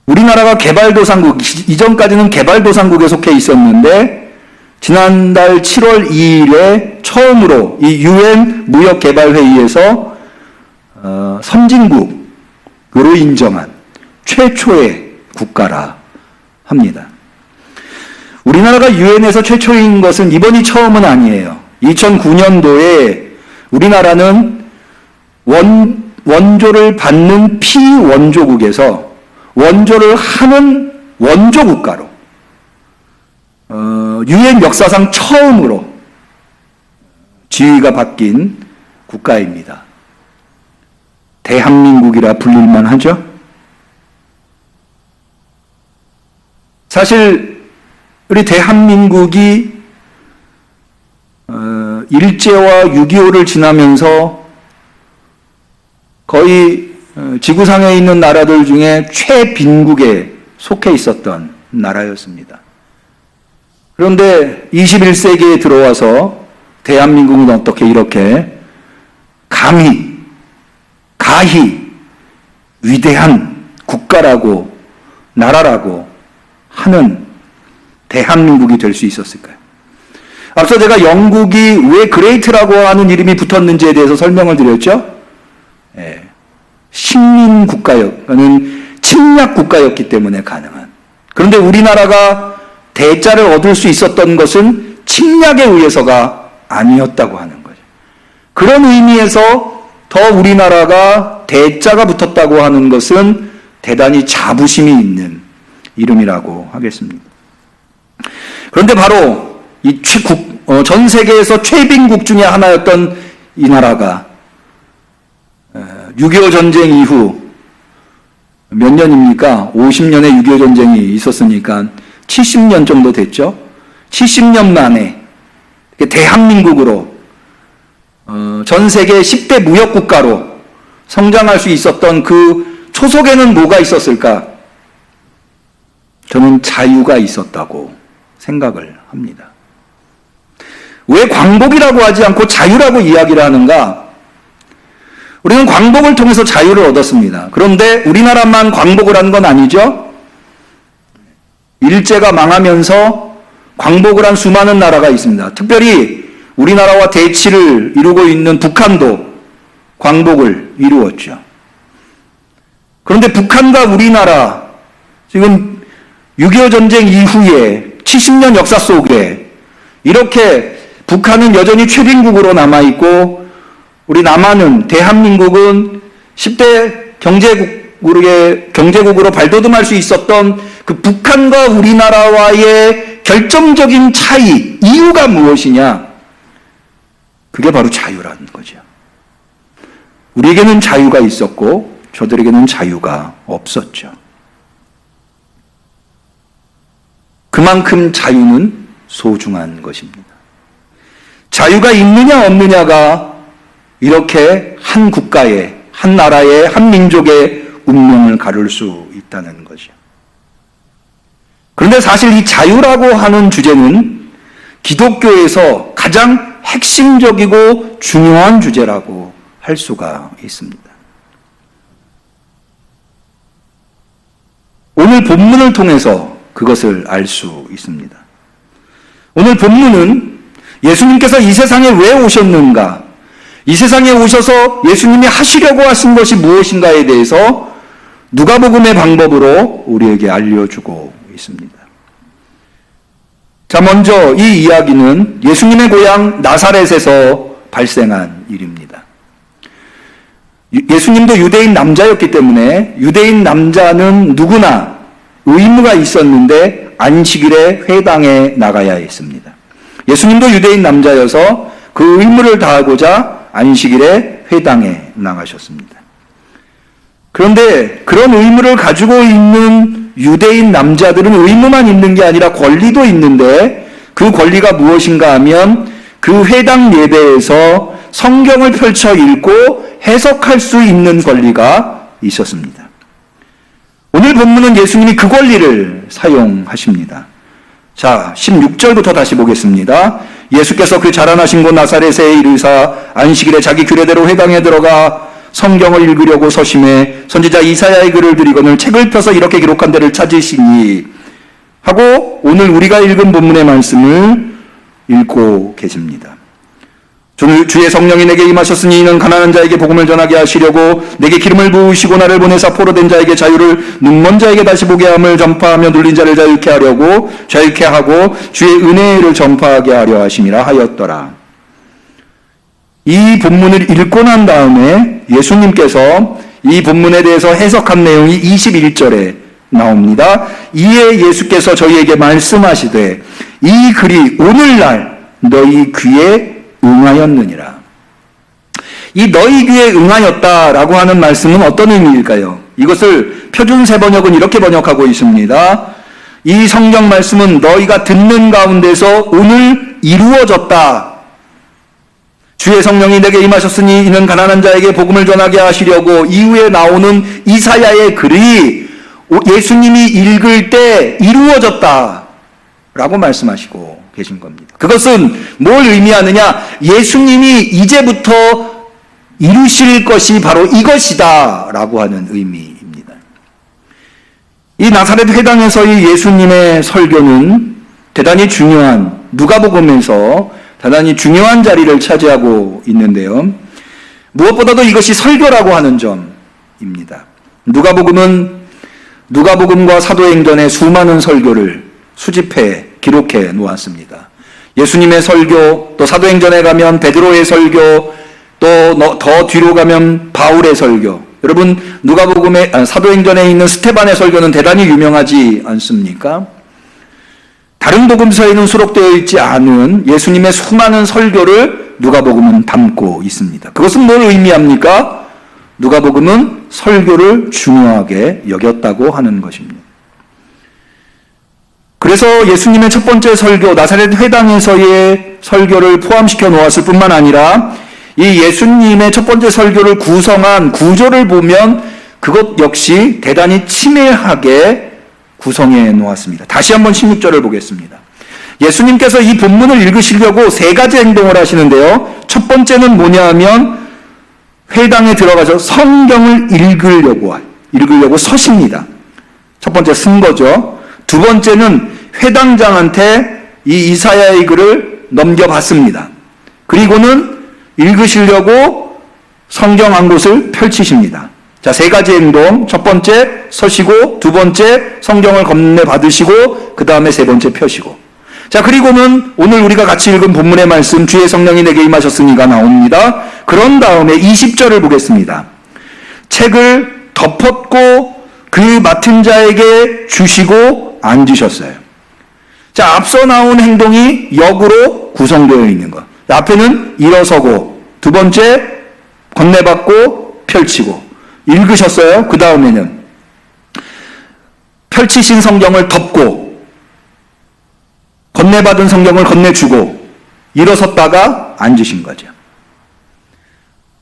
우리나라가 개발도상국, 이전까지는 개발도상국에 속해 있었는데, 지난달 7월 2일에 처음으로 이 유엔 무역개발회의에서 선진국으로 인정한 최초의 국가라 합니다. 우리나라가 유엔에서 최초인 것은 이번이 처음은 아니에요. 2009년도에 우리나라는 원조를 받는 피원조국에서 원조를 하는 원조국가로 유엔 역사상 처음으로 지위가 바뀐 국가입니다. 대한민국이라 불릴만 하죠? 사실 우리 대한민국이 일제와 6.25를 지나면서 거의 지구상에 있는 나라들 중에 최빈국에 속해 있었던 나라였습니다. 그런데 21세기에 들어와서 대한민국은 어떻게 이렇게 가히 위대한 국가라고 나라라고 하는 대한민국이 될 수 있었을까요? 앞서 제가 영국이 왜 그레이트라고 하는 이름이 붙었는지에 대해서 설명을 드렸죠? 식민국가였는 침략국가였기 때문에 가능한. 그런데 우리나라가 대자를 얻을 수 있었던 것은 침략에 의해서가 아니었다고 하는 거죠. 그런 의미에서 더 우리나라가 대자가 붙었다고 하는 것은 대단히 자부심이 있는 이름이라고 하겠습니다. 그런데 바로 이 전 세계에서 최빈국 중에 하나였던 이 나라가 6.25 전쟁 이후 몇 년입니까? 50년의 6.25 전쟁이 있었으니까 70년 정도 됐죠? 70년 만에 대한민국으로 전 세계 10대 무역국가로 성장할 수 있었던 그 초석에는 뭐가 있었을까? 저는 자유가 있었다고 생각을 합니다. 왜 광복이라고 하지 않고 자유라고 이야기를 하는가? 우리는 광복을 통해서 자유를 얻었습니다. 그런데 우리나라만 광복을 한 건 아니죠? 일제가 망하면서 광복을 한 수많은 나라가 있습니다. 특별히 우리나라와 대치를 이루고 있는 북한도 광복을 이루었죠. 그런데 북한과 우리나라, 지금 6.25 전쟁 이후에 70년 역사 속에 이렇게 북한은 여전히 최빈국으로 남아있고 우리 남한은, 대한민국은 10대 경제국으로 발돋움할 수 있었던 그 북한과 우리나라와의 결정적인 차이, 이유가 무엇이냐? 그게 바로 자유라는 거죠. 우리에게는 자유가 있었고 저들에게는 자유가 없었죠. 그만큼 자유는 소중한 것입니다. 자유가 있느냐 없느냐가 이렇게 한 국가의, 한 나라의, 한 민족의 운명을 가를 수 있다는 것이요. 그런데 사실 이 자유라고 하는 주제는 기독교에서 가장 핵심적이고 중요한 주제라고 할 수가 있습니다. 오늘 본문을 통해서 그것을 알 수 있습니다. 오늘 본문은 예수님께서 이 세상에 왜 오셨는가, 이 세상에 오셔서 예수님이 하시려고 하신 것이 무엇인가에 대해서 누가복음의 방법으로 우리에게 알려주고 있습니다. 자, 먼저 이 이야기는 예수님의 고향 나사렛에서 발생한 일입니다. 예수님도 유대인 남자였기 때문에 유대인 남자는 누구나 의무가 있었는데 안식일에 회당에 나가야 했습니다. 예수님도 유대인 남자여서 그 의무를 다하고자 안식일에 회당에 나가셨습니다. 그런데 그런 의무를 가지고 있는 유대인 남자들은 의무만 있는 게 아니라 권리도 있는데, 그 권리가 무엇인가 하면 그 회당 예배에서 성경을 펼쳐 읽고 해석할 수 있는 권리가 있었습니다. 오늘 본문은 예수님이 그 권리를 사용하십니다. 자, 16절부터 다시 보겠습니다. 예수께서 그 자라나신 곳 나사렛에 이르사 안식일에 자기 규례대로 회당에 들어가 성경을 읽으려고 서심해 선지자 이사야의 글을 들이거늘 책을 펴서 이렇게 기록한 데를 찾으시니 하고 오늘 우리가 읽은 본문의 말씀을 읽고 계십니다. 주의 성령이 내게 임하셨으니 이는 가난한 자에게 복음을 전하게 하시려고 내게 기름을 부으시고 나를 보내사 포로된 자에게 자유를, 눈먼 자에게 다시 보게 함을 전파하며 눌린 자를 자유케 하려고 자유케 하고 주의 은혜를 전파하게 하려 하심이라 하였더라. 이 본문을 읽고 난 다음에 예수님께서 이 본문에 대해서 해석한 내용이 21절에 나옵니다. 이에 예수께서 저희에게 말씀하시되 이 글이 오늘날 너희 귀에 응하였느니라. 이 너희 귀에 응하였다라고 하는 말씀은 어떤 의미일까요? 이것을 표준세 번역은 이렇게 번역하고 있습니다. 이 성경 말씀은 너희가 듣는 가운데서 오늘 이루어졌다. 주의 성령이 내게 임하셨으니 이는 가난한 자에게 복음을 전하게 하시려고, 이후에 나오는 이사야의 글이 예수님이 읽을 때 이루어졌다 라고 말씀하시고 계신 겁니다. 그것은 뭘 의미하느냐? 예수님이 이제부터 이루실 것이 바로 이것이다 라고 하는 의미입니다. 이 나사렛 회당에서의 예수님의 설교는 대단히 중요한, 누가복음에서 대단히 중요한 자리를 차지하고 있는데요. 무엇보다도 이것이 설교라고 하는 점입니다. 누가복음과 사도행전의 수많은 설교를 수집해 기록해 놓았습니다. 예수님의 설교, 또 사도행전에 가면 베드로의 설교, 또 더 뒤로 가면 바울의 설교. 여러분, 사도행전에 있는 스테반의 설교는 대단히 유명하지 않습니까? 다른 복음서에는 수록되어 있지 않은 예수님의 수많은 설교를 누가복음은 담고 있습니다. 그것은 뭘 의미합니까? 누가복음은 설교를 중요하게 여겼다고 하는 것입니다. 그래서 예수님의 첫 번째 설교, 나사렛 회당에서의 설교를 포함시켜 놓았을 뿐만 아니라 이 예수님의 첫 번째 설교를 구성한 구조를 보면 그것 역시 대단히 치밀하게 구성해 놓았습니다. 다시 한번 16절을 보겠습니다. 예수님께서 이 본문을 읽으시려고 세 가지 행동을 하시는데요. 첫 번째는 뭐냐 하면 회당에 들어가서 성경을 읽으려고 서십니다. 첫 번째 쓴 거죠. 두 번째는 회당장한테 이 이사야의 글을 넘겨받습니다. 그리고는 읽으시려고 성경 한 곳을 펼치십니다. 자, 세 가지 행동. 첫 번째 서시고, 두 번째 성경을 건네받으시고, 그 다음에 세 번째 펴시고. 자, 그리고는 오늘 우리가 같이 읽은 본문의 말씀, 주의 성령이 내게 임하셨으니가 나옵니다. 그런 다음에 20절을 보겠습니다. 책을 덮었고 그 맡은 자에게 주시고 앉으셨어요. 자, 앞서 나온 행동이 역으로 구성되어 있는 것. 앞에는 일어서고, 두 번째 건네받고 펼치고, 읽으셨어요. 그 다음에는 펼치신 성경을 덮고, 건네받은 성경을 건네주고, 일어섰다가 앉으신 거죠.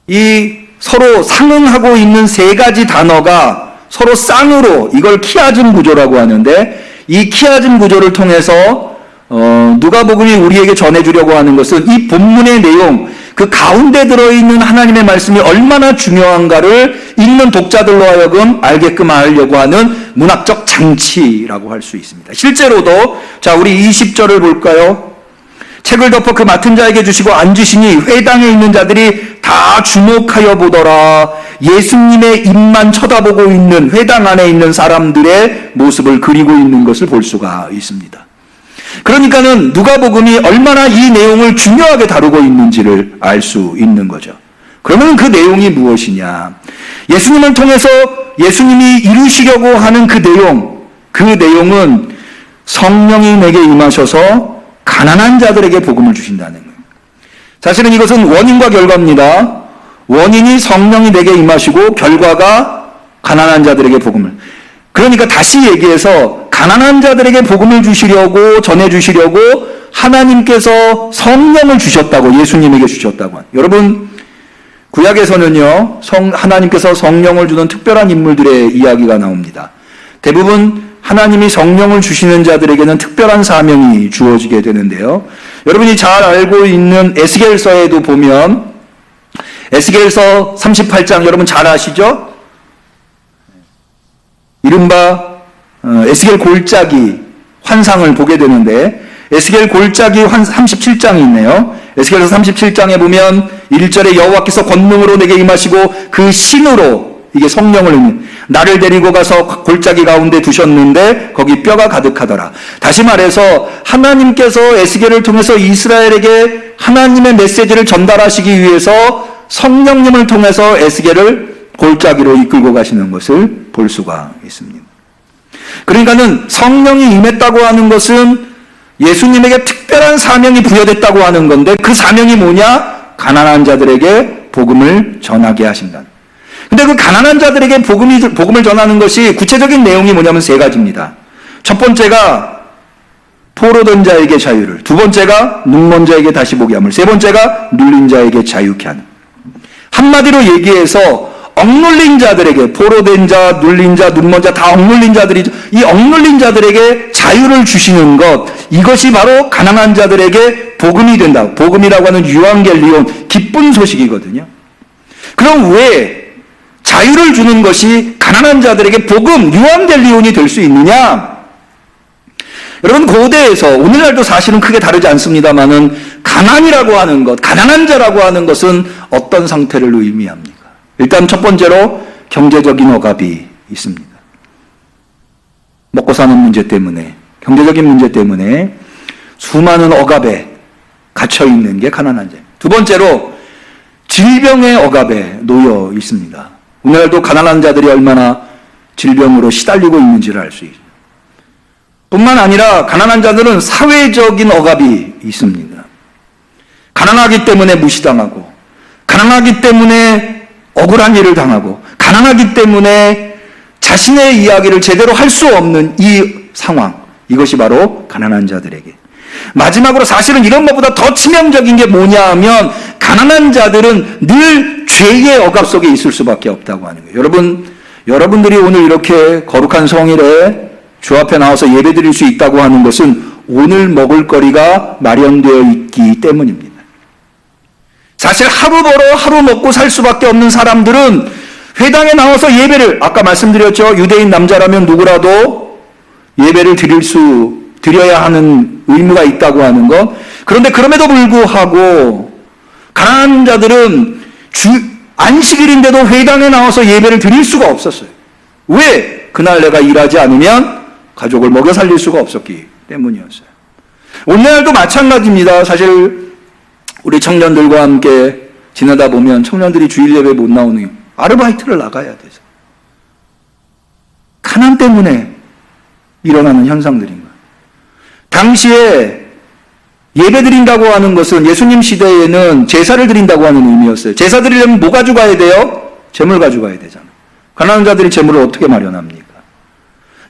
이 서로 상응하고 있는 세 가지 단어가 서로 쌍으로, 이걸 키아즘 구조라고 하는데, 이 키아즘 구조를 통해서 누가복음이 우리에게 전해주려고 하는 것은 이 본문의 내용, 그 가운데 들어있는 하나님의 말씀이 얼마나 중요한가를 읽는 독자들로 하여금 알게끔 하려고 하는 문학적 장치라고 할 수 있습니다. 실제로도, 자, 우리 20절을 볼까요? 책을 덮어 그 맡은 자에게 주시고 앉으시니 회당에 있는 자들이 다 주목하여 보더라. 예수님의 입만 쳐다보고 있는 회당 안에 있는 사람들의 모습을 그리고 있는 것을 볼 수가 있습니다. 그러니까는 누가복음이 얼마나 이 내용을 중요하게 다루고 있는지를 알 수 있는 거죠. 그러면 그 내용이 무엇이냐? 예수님을 통해서 예수님이 이루시려고 하는 그 내용은 성령이 내게 임하셔서 가난한 자들에게 복음을 주신다는 거예요. 사실은 이것은 원인과 결과입니다. 원인이 성령이 내게 임하시고 결과가 가난한 자들에게 복음을. 그러니까 다시 얘기해서 가난한 자들에게 복음을 주시려고, 전해주시려고 하나님께서 성령을 주셨다고, 예수님에게 주셨다고. 여러분, 구약에서는요, 하나님께서 성령을 주는 특별한 인물들의 이야기가 나옵니다. 대부분 하나님이 성령을 주시는 자들에게는 특별한 사명이 주어지게 되는데요. 여러분이 잘 알고 있는 에스겔서에도 보면, 에스겔서 38장 여러분 잘 아시죠? 이른바 에스겔 골짜기 환상을 보게 되는데, 에스겔 골짜기 37장이 있네요. 에스겔서 37장에 보면 1절에 여호와께서 권능으로 내게 임하시고 그 신으로, 이게 성령을 의미, 나를 데리고 가서 골짜기 가운데 두셨는데 거기 뼈가 가득하더라. 다시 말해서 하나님께서 에스겔을 통해서 이스라엘에게 하나님의 메시지를 전달하시기 위해서 성령님을 통해서 에스겔을 골짜기로 이끌고 가시는 것을 볼 수가 있습니다. 그러니까는 성령이 임했다고 하는 것은 예수님에게 특별한 사명이 부여됐다고 하는 건데, 그 사명이 뭐냐? 가난한 자들에게 복음을 전하게 하신다. 근데 그 가난한 자들에게 복음을 전하는 것이 구체적인 내용이 뭐냐면 세 가지입니다. 첫 번째가 포로된 자에게 자유를, 두 번째가 눈먼 자에게 다시 보게 함을, 세 번째가 눌린 자에게 자유케 하는. 한마디로 얘기해서 억눌린 자들에게, 포로된 자, 눌린 자, 눈먼 자, 다 억눌린 자들이죠. 이 억눌린 자들에게 자유를 주시는 것, 이것이 바로 가난한 자들에게 복음이 된다. 복음이라고 하는 유앙겔리온, 기쁜 소식이거든요. 그럼 왜 자유를 주는 것이 가난한 자들에게 복음, 유앙겔리온이 될 수 있느냐? 여러분, 고대에서, 오늘날도 사실은 크게 다르지 않습니다만은, 가난이라고 하는 것, 가난한 자라고 하는 것은 어떤 상태를 의미합니까? 일단 첫 번째로 경제적인 억압이 있습니다. 먹고 사는 문제 때문에, 경제적인 문제 때문에 수많은 억압에 갇혀 있는 게 가난한 자입니다. 두 번째로 질병의 억압에 놓여 있습니다. 오늘도 가난한 자들이 얼마나 질병으로 시달리고 있는지를 알 수 있습니다. 뿐만 아니라 가난한 자들은 사회적인 억압이 있습니다. 가난하기 때문에 무시당하고, 가난하기 때문에 억울한 일을 당하고, 가난하기 때문에 자신의 이야기를 제대로 할 수 없는 이 상황, 이것이 바로 가난한 자들에게. 마지막으로 사실은 이런 것보다 더 치명적인 게 뭐냐 하면, 가난한 자들은 늘 죄의 억압 속에 있을 수밖에 없다고 하는 거예요. 여러분들이 오늘 이렇게 거룩한 성일에 주 앞에 나와서 예배 드릴 수 있다고 하는 것은 오늘 먹을 거리가 마련되어 있기 때문입니다. 사실 하루 벌어 하루 먹고 살 수밖에 없는 사람들은 회당에 나와서 예배를, 아까 말씀드렸죠. 유대인 남자라면 누구라도 예배를 드려야 하는 의무가 있다고 하는 것. 그런데 그럼에도 불구하고 가난한 자들은 안식일인데도 회당에 나와서 예배를 드릴 수가 없었어요. 왜? 그날 내가 일하지 않으면 가족을 먹여 살릴 수가 없었기 때문이었어요. 오늘날도 마찬가지입니다. 사실 우리 청년들과 함께 지내다 보면 청년들이 주일 예배 못 나오는 이유, 아르바이트를 나가야 돼서. 가난 때문에 일어나는 현상들인 거예요. 당시에 예배 드린다고 하는 것은 예수님 시대에는 제사를 드린다고 하는 의미였어요. 제사 드리려면 뭐 가져가야 돼요? 재물 가져가야 되잖아요. 가난한 자들이 재물을 어떻게 마련합니까?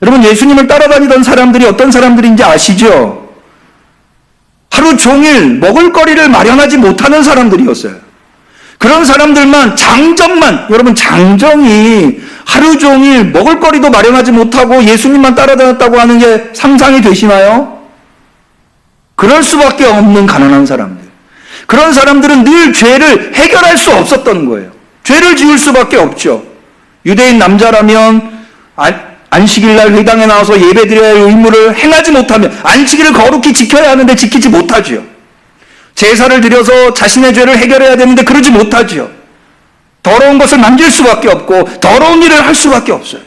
여러분, 예수님을 따라다니던 사람들이 어떤 사람들인지 아시죠? 하루 종일 먹을거리를 마련하지 못하는 사람들이었어요. 그런 사람들만, 장정만, 여러분 장정이 하루 종일 먹을거리도 마련하지 못하고 예수님만 따라다녔다고 하는 게 상상이 되시나요? 그럴 수밖에 없는 가난한 사람들. 그런 사람들은 늘 죄를 해결할 수 없었던 거예요. 죄를 지을 수밖에 없죠. 유대인 남자라면 안식일날 회당에 나와서 예배드려야 할 의무를 행하지 못하면, 안식일을 거룩히 지켜야 하는데 지키지 못하지요. 제사를 드려서 자신의 죄를 해결해야 되는데 그러지 못하지요. 더러운 것을 만질 수밖에 없고 더러운 일을 할 수밖에 없어요.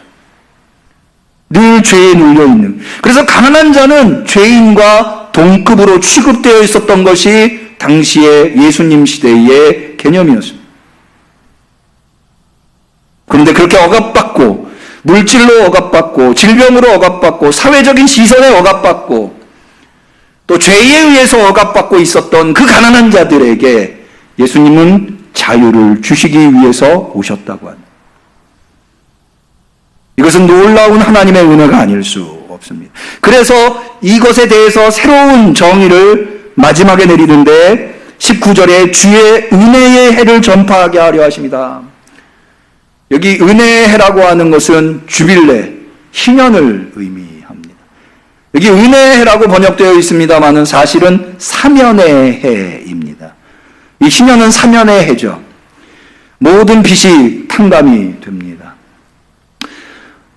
늘 죄에 눌려있는. 그래서 가난한 자는 죄인과 동급으로 취급되어 있었던 것이 당시의 예수님 시대의 개념이었습니다. 그런데 그렇게 억압받고, 물질로 억압받고, 질병으로 억압받고, 사회적인 시선에 억압받고, 또 죄에 의해서 억압받고 있었던 그 가난한 자들에게 예수님은 자유를 주시기 위해서 오셨다고 합니다. 이것은 놀라운 하나님의 은혜가 아닐 수 없습니다. 그래서 이것에 대해서 새로운 정의를 마지막에 내리는데 19절에 주의 은혜의 해를 전파하게 하려 하십니다. 여기 은혜의 해라고 하는 것은 주빌레, 희년을 의미합니다. 여기 은혜의 해라고 번역되어 있습니다마는 사실은 사면의 해입니다. 이 희년은 사면의 해죠. 모든 빚이 탕감이 됩니다.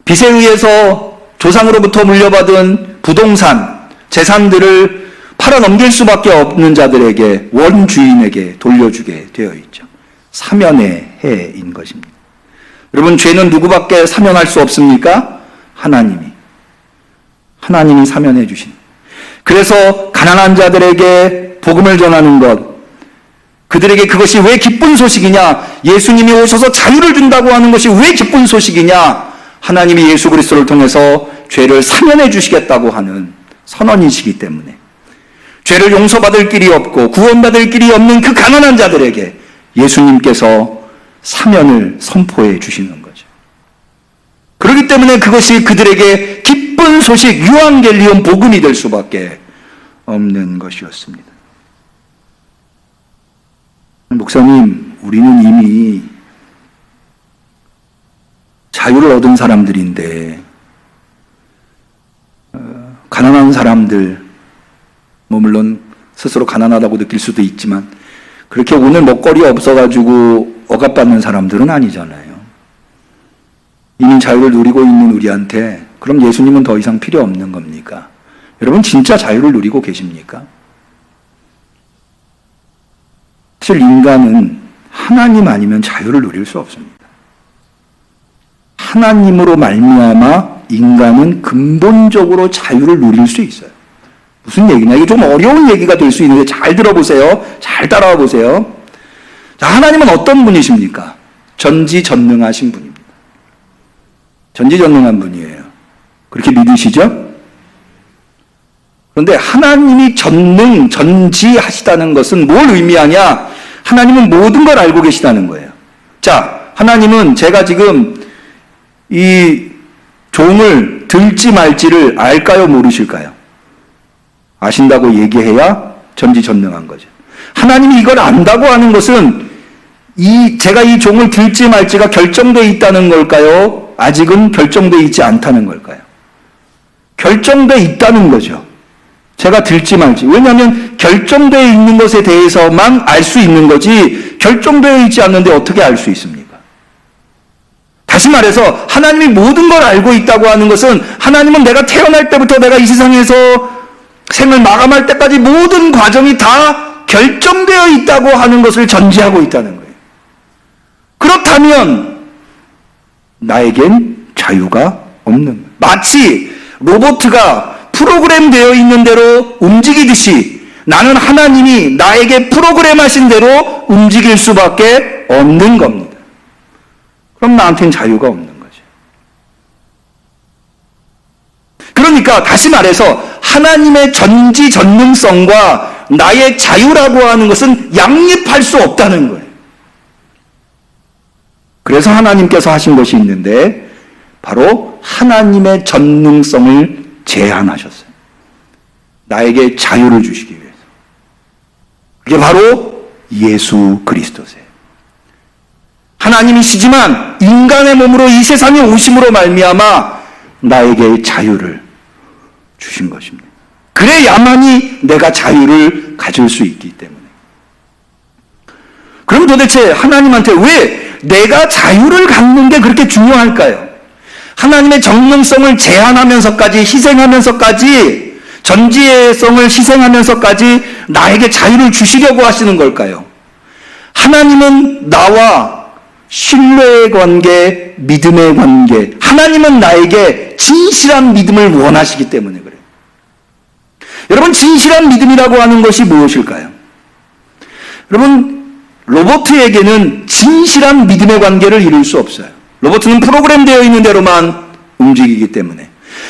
빚에 의해서 조상으로부터 물려받은 부동산, 재산들을 팔아넘길 수밖에 없는 자들에게, 원주인에게 돌려주게 되어 있죠. 사면의 해인 것입니다. 여러분, 죄는 누구밖에 사면할 수 없습니까? 하나님이 사면해 주신. 그래서 가난한 자들에게 복음을 전하는 것, 그들에게 그것이 왜 기쁜 소식이냐, 예수님이 오셔서 자유를 준다고 하는 것이 왜 기쁜 소식이냐, 하나님이 예수 그리스도를 통해서 죄를 사면해 주시겠다고 하는 선언이시기 때문에, 죄를 용서받을 길이 없고 구원받을 길이 없는 그 가난한 자들에게 예수님께서 사면을 선포해 주시는 거죠. 그렇기 때문에 그것이 그들에게 기쁜 소식, 유앙겔리온 복음이 될 수밖에 없는 것이었습니다. 목사님, 우리는 이미 자유를 얻은 사람들인데 가난한 사람들, 물론 스스로 가난하다고 느낄 수도 있지만 그렇게 오늘 먹거리 없어가지고 억압받는 사람들은 아니잖아요. 이미 자유를 누리고 있는 우리한테 그럼 예수님은 더 이상 필요 없는 겁니까? 여러분, 진짜 자유를 누리고 계십니까? 사실 인간은 하나님 아니면 자유를 누릴 수 없습니다. 하나님으로 말미암아 인간은 근본적으로 자유를 누릴 수 있어요. 무슨 얘기냐? 이게 좀 어려운 얘기가 될 수 있는데 잘 들어보세요. 잘 따라와 보세요. 자, 하나님은 어떤 분이십니까? 전지전능하신 분입니다. 전지전능한 분이에요. 그렇게 믿으시죠? 그런데 하나님이 전지하시다는 것은 뭘 의미하냐? 하나님은 모든 걸 알고 계시다는 거예요. 자, 하나님은 제가 지금 이 종을 들지 말지를 알까요? 모르실까요? 아신다고 얘기해야 전지전능한 거죠. 하나님이 이걸 안다고 하는 것은 제가 이 종을 들지 말지가 결정되어 있다는 걸까요? 아직은 결정되어 있지 않다는 걸까요? 결정되어 있다는 거죠. 제가 들지 말지. 왜냐하면 결정되어 있는 것에 대해서만 알 수 있는 거지 결정되어 있지 않는데 어떻게 알 수 있습니까? 다시 말해서 하나님이 모든 걸 알고 있다고 하는 것은 하나님은 내가 태어날 때부터 내가 이 세상에서 생을 마감할 때까지 모든 과정이 다 결정되어 있다고 하는 것을 전제하고 있다는 거예요. 그렇다면 나에겐 자유가 없는 거예요. 마치 로봇가 프로그램되어 있는 대로 움직이듯이 나는 하나님이 나에게 프로그램하신 대로 움직일 수밖에 없는 겁니다. 그럼 나한테는 자유가 없는 거죠. 그러니까 다시 말해서 하나님의 전지전능성과 나의 자유라고 하는 것은 양립할 수 없다는 거예요. 그래서 하나님께서 하신 것이 있는데 바로 하나님의 전능성을 제한하셨어요. 나에게 자유를 주시기 위해서. 그게 바로 예수 그리스도세요. 하나님이시지만 인간의 몸으로 이 세상에 오심으로 말미암아 나에게 자유를 주신 것입니다. 그래야만이 내가 자유를 가질 수 있기 때문에. 그럼 도대체 하나님한테 왜 내가 자유를 갖는 게 그렇게 중요할까요? 하나님의 정령성을 제한하면서까지, 희생하면서까지, 전지성을 희생하면서까지 나에게 자유를 주시려고 하시는 걸까요? 하나님은 나와 신뢰의 관계, 믿음의 관계, 하나님은 나에게 진실한 믿음을 원하시기 때문에 그래요. 여러분, 진실한 믿음이라고 하는 것이 무엇일까요? 여러분, 로봇에게는 진실한 믿음의 관계를 이룰 수 없어요. 로봇은 프로그램되어 있는 대로만 움직이기 때문에.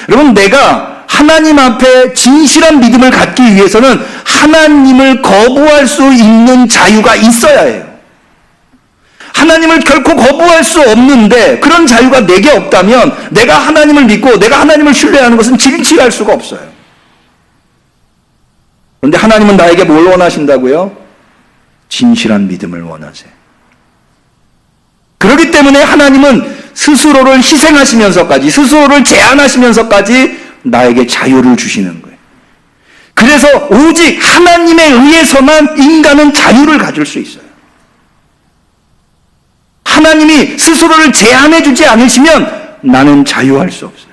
여러분, 내가 하나님 앞에 진실한 믿음을 갖기 위해서는 하나님을 거부할 수 있는 자유가 있어야 해요. 하나님을 결코 거부할 수 없는데 그런 자유가 내게 없다면 내가 하나님을 믿고 내가 하나님을 신뢰하는 것은 진실할 수가 없어요. 그런데 하나님은 나에게 뭘 원하신다고요? 진실한 믿음을 원하세요. 그렇기 때문에 하나님은 스스로를 희생하시면서까지, 스스로를 제한하시면서까지 나에게 자유를 주시는 거예요. 그래서 오직 하나님에 의해서만 인간은 자유를 가질 수 있어요. 하나님이 스스로를 제한해주지 않으시면 나는 자유할 수 없어요.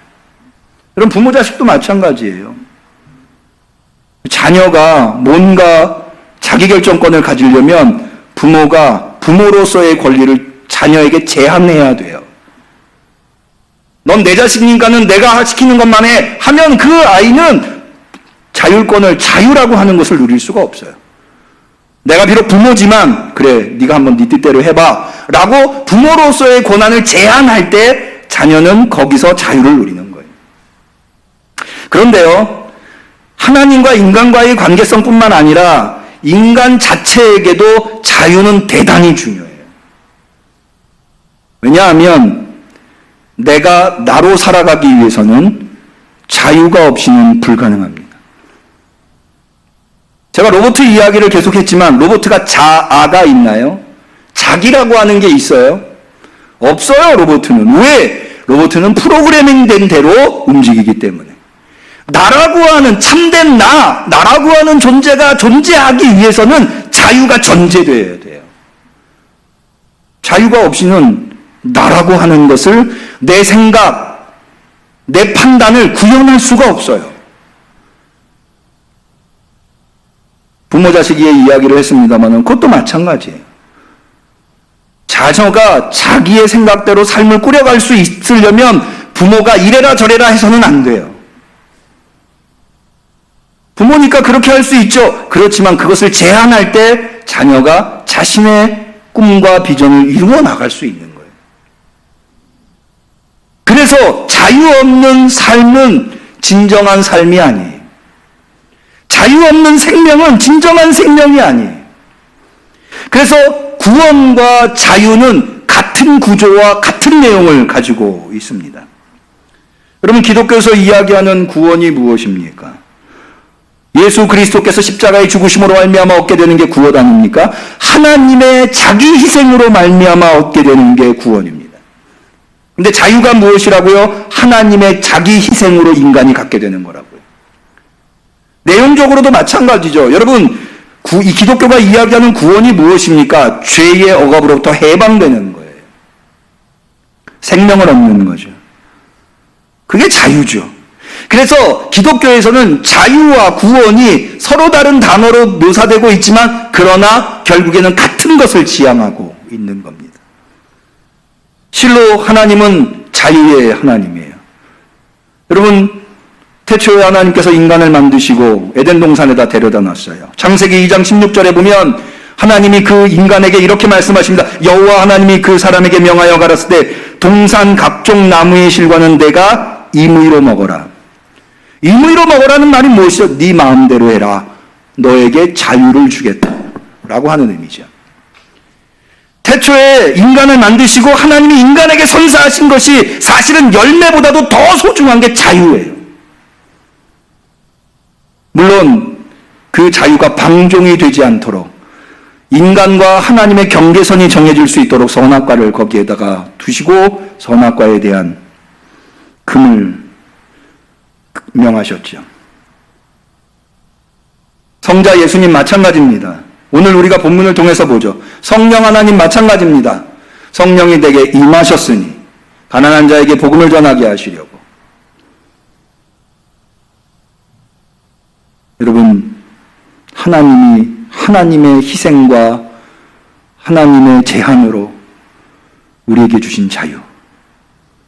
여러분, 부모 자식도 마찬가지예요. 자녀가 뭔가 자기결정권을 가지려면 부모가 부모로서의 권리를 자녀에게 제한해야 돼요. 넌 내 자식이니까는 내가 시키는 것만 해 하면 그 아이는 자율권을, 자유라고 하는 것을 누릴 수가 없어요. 내가 비록 부모지만 그래 네가 한번 네 뜻대로 해봐 라고 부모로서의 권한을 제한할 때 자녀는 거기서 자유를 누리는 거예요. 그런데요, 하나님과 인간과의 관계성뿐만 아니라 인간 자체에게도 자유는 대단히 중요해요. 왜냐하면 내가 나로 살아가기 위해서는 자유가 없이는 불가능합니다. 제가 로봇 이야기를 계속했지만 로봇가 자아가 있나요? 자기라고 하는 게 있어요? 없어요. 로봇은. 왜? 로봇은 프로그래밍된 대로 움직이기 때문에. 나라고 하는 참된 나라고 하는 존재가 존재하기 위해서는 자유가 전제되어야 돼요. 자유가 없이는 나라고 하는 것을, 내 생각, 내 판단을 구현할 수가 없어요. 부모 자식의 이야기를 했습니다만 그것도 마찬가지예요. 자녀가 자기의 생각대로 삶을 꾸려갈 수 있으려면 부모가 이래라 저래라 해서는 안 돼요. 부모니까 그렇게 할 수 있죠. 그렇지만 그것을 제한할 때 자녀가 자신의 꿈과 비전을 이루어 나갈 수 있는 거예요. 그래서 자유 없는 삶은 진정한 삶이 아니에요. 자유 없는 생명은 진정한 생명이 아니에요. 그래서 구원과 자유는 같은 구조와 같은 내용을 가지고 있습니다. 여러분, 기독교에서 이야기하는 구원이 무엇입니까? 예수 그리스도께서 십자가에 죽으심으로 말미암아 얻게 되는 게 구원 아닙니까? 하나님의 자기 희생으로 말미암아 얻게 되는 게 구원입니다. 그런데 자유가 무엇이라고요? 하나님의 자기 희생으로 인간이 갖게 되는 거라고요. 내용적으로도 마찬가지죠. 여러분, 이 기독교가 이야기하는 구원이 무엇입니까? 죄의 억압으로부터 해방되는 거예요. 생명을 얻는 거죠. 그게 자유죠. 그래서 기독교에서는 자유와 구원이 서로 다른 단어로 묘사되고 있지만 그러나 결국에는 같은 것을 지향하고 있는 겁니다. 실로 하나님은 자유의 하나님이에요. 여러분, 태초에 하나님께서 인간을 만드시고 에덴 동산에다 데려다 놨어요. 창세기 2장 16절에 보면 하나님이 그 인간에게 이렇게 말씀하십니다. 여호와 하나님이 그 사람에게 명하여 가라사대 동산 각종 나무의 실과는 내가 임의로 먹어라. 임의로 먹으라는 말이 무엇이죠? 네 마음대로 해라. 너에게 자유를 주겠다 라고 하는 의미죠. 태초에 인간을 만드시고 하나님이 인간에게 선사하신 것이 사실은 열매보다도 더 소중한 게 자유예요. 물론 그 자유가 방종이 되지 않도록 인간과 하나님의 경계선이 정해질 수 있도록 선악과를 거기에다가 두시고 선악과에 대한 금을 명하셨죠. 성자 예수님 마찬가지입니다. 오늘 우리가 본문을 통해서 보죠. 성령 하나님 마찬가지입니다. 성령이 내게 임하셨으니 가난한 자에게 복음을 전하게 하시려고. 여러분, 하나님의 희생과 하나님의 제한으로 우리에게 주신 자유,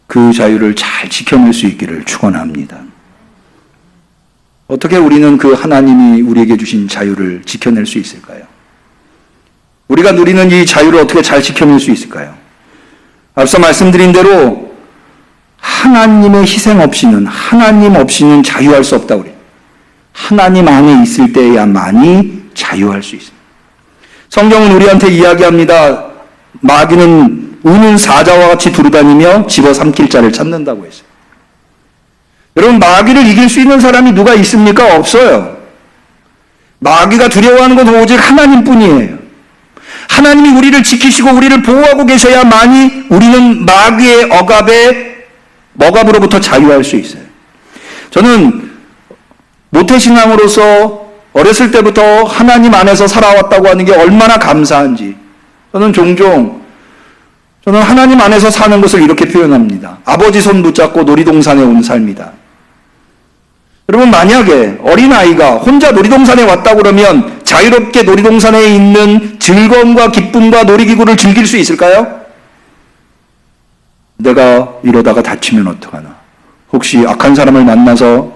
그 자유를 잘 지켜낼 수 있기를 축원합니다. 어떻게 우리는 그 하나님이 우리에게 주신 자유를 지켜낼 수 있을까요? 우리가 누리는 이 자유를 어떻게 잘 지켜낼 수 있을까요? 앞서 말씀드린 대로 하나님의 희생 없이는, 하나님 없이는 자유할 수 없다. 우리 하나님 안에 있을 때야만이 자유할 수 있습니다. 성경은 우리한테 이야기합니다. 마귀는 우는 사자와 같이 두루다니며 집어삼킬 자를 찾는다고 했어요. 여러분, 마귀를 이길 수 있는 사람이 누가 있습니까? 없어요. 마귀가 두려워하는 건 오직 하나님뿐이에요. 하나님이 우리를 지키시고 우리를 보호하고 계셔야만이 우리는 마귀의 억압으로부터 자유할 수 있어요. 저는 모태신앙으로서 어렸을 때부터 하나님 안에서 살아왔다고 하는 게 얼마나 감사한지 저는 하나님 안에서 사는 것을 이렇게 표현합니다. 아버지 손 붙잡고 놀이동산에 온 삶이다. 여러분, 만약에 어린아이가 혼자 놀이동산에 왔다고 그러면 자유롭게 놀이동산에 있는 즐거움과 기쁨과 놀이기구를 즐길 수 있을까요? 내가 이러다가 다치면 어떡하나? 혹시 악한 사람을 만나서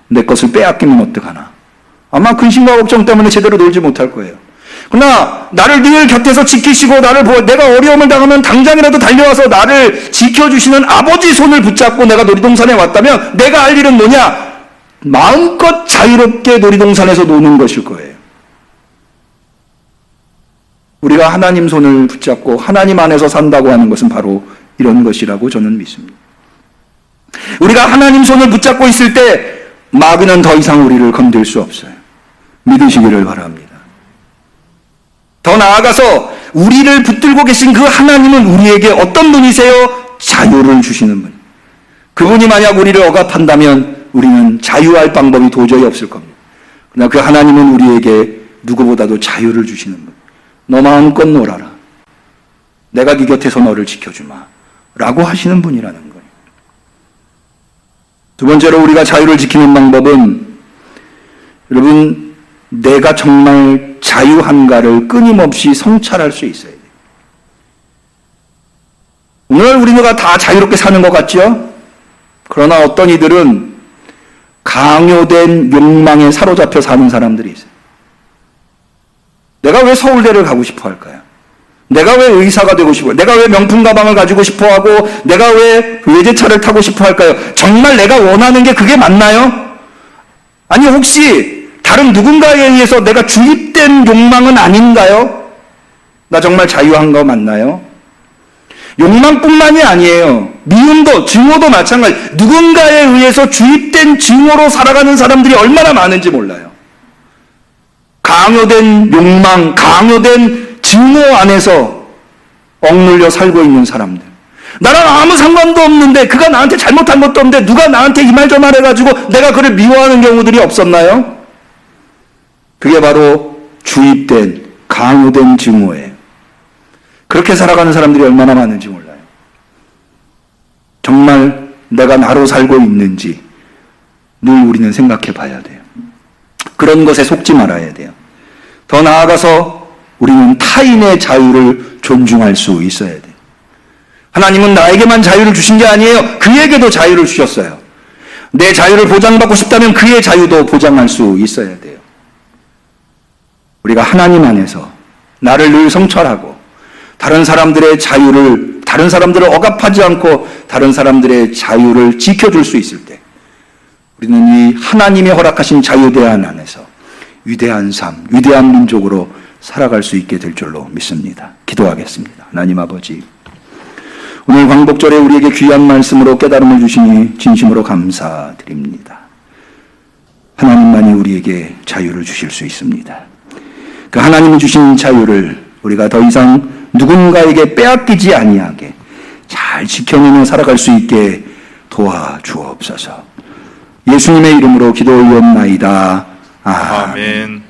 내 것을 빼앗기면 어떡하나? 아마 근심과 걱정 때문에 제대로 놀지 못할 거예요. 그러나 나를 늘 곁에서 지키시고 내가 어려움을 당하면 당장이라도 달려와서 나를 지켜주시는 아버지 손을 붙잡고 내가 놀이동산에 왔다면 내가 할 일은 뭐냐? 마음껏 자유롭게 놀이동산에서 노는 것일 거예요. 우리가 하나님 손을 붙잡고 하나님 안에서 산다고 하는 것은 바로 이런 것이라고 저는 믿습니다. 우리가 하나님 손을 붙잡고 있을 때 마귀는 더 이상 우리를 건들 수 없어요. 믿으시기를 바랍니다. 더 나아가서 우리를 붙들고 계신 그 하나님은 우리에게 어떤 분이세요? 자유를 주시는 분. 그분이 만약 우리를 억압한다면 우리는 자유할 방법이 도저히 없을 겁니다. 그러나 그 하나님은 우리에게 누구보다도 자유를 주시는 분. 너 마음껏 놀아라. 내가 네 곁에서 너를 지켜주마. 라고 하시는 분이라는 거예요. 두 번째로 우리가 자유를 지키는 방법은, 여러분, 내가 정말 자유한가를 끊임없이 성찰할 수 있어야 돼요. 오늘 우리가 다 자유롭게 사는 것 같죠? 그러나 어떤 이들은 강요된 욕망에 사로잡혀 사는 사람들이 있어요. 내가 왜 서울대를 가고 싶어 할까요? 내가 왜 의사가 되고 싶어요? 내가 왜 명품 가방을 가지고 싶어 하고 내가 왜 외제차를 타고 싶어 할까요? 정말 내가 원하는 게 그게 맞나요? 아니, 혹시 다른 누군가에 의해서 내가 주입된 욕망은 아닌가요? 나 정말 자유한 거 맞나요? 욕망뿐만이 아니에요. 미움도, 증오도 마찬가지. 누군가에 의해서 주입된 증오로 살아가는 사람들이 얼마나 많은지 몰라요. 강요된 욕망, 강요된 증오 안에서 억눌려 살고 있는 사람들. 나랑 아무 상관도 없는데, 그가 나한테 잘못한 것도 없는데 누가 나한테 이 말 저 말 해가지고 내가 그를 미워하는 경우들이 없었나요? 그게 바로 주입된, 강요된 증오예요. 그렇게 살아가는 사람들이 얼마나 많은지 몰라요. 정말 내가 나로 살고 있는지 늘 우리는 생각해 봐야 돼요. 그런 것에 속지 말아야 돼요. 더 나아가서 우리는 타인의 자유를 존중할 수 있어야 돼요. 하나님은 나에게만 자유를 주신 게 아니에요. 그에게도 자유를 주셨어요. 내 자유를 보장받고 싶다면 그의 자유도 보장할 수 있어야 돼요. 우리가 하나님 안에서 나를 늘 성찰하고 다른 사람들의 억압하지 않고 다른 사람들의 자유를 지켜줄 수 있을 때 우리는 이 하나님이 허락하신 자유대안 안에서 위대한 삶, 위대한 민족으로 살아갈 수 있게 될 줄로 믿습니다. 기도하겠습니다. 하나님 아버지, 오늘 광복절에 우리에게 귀한 말씀으로 깨달음을 주시니 진심으로 감사드립니다. 하나님만이 우리에게 자유를 주실 수 있습니다. 그 하나님이 주신 자유를 우리가 더 이상 누군가에게 빼앗기지 아니하게 잘 지켜내며 살아갈 수 있게 도와주옵소서. 예수님의 이름으로 기도 올리옵나이다. 아멘.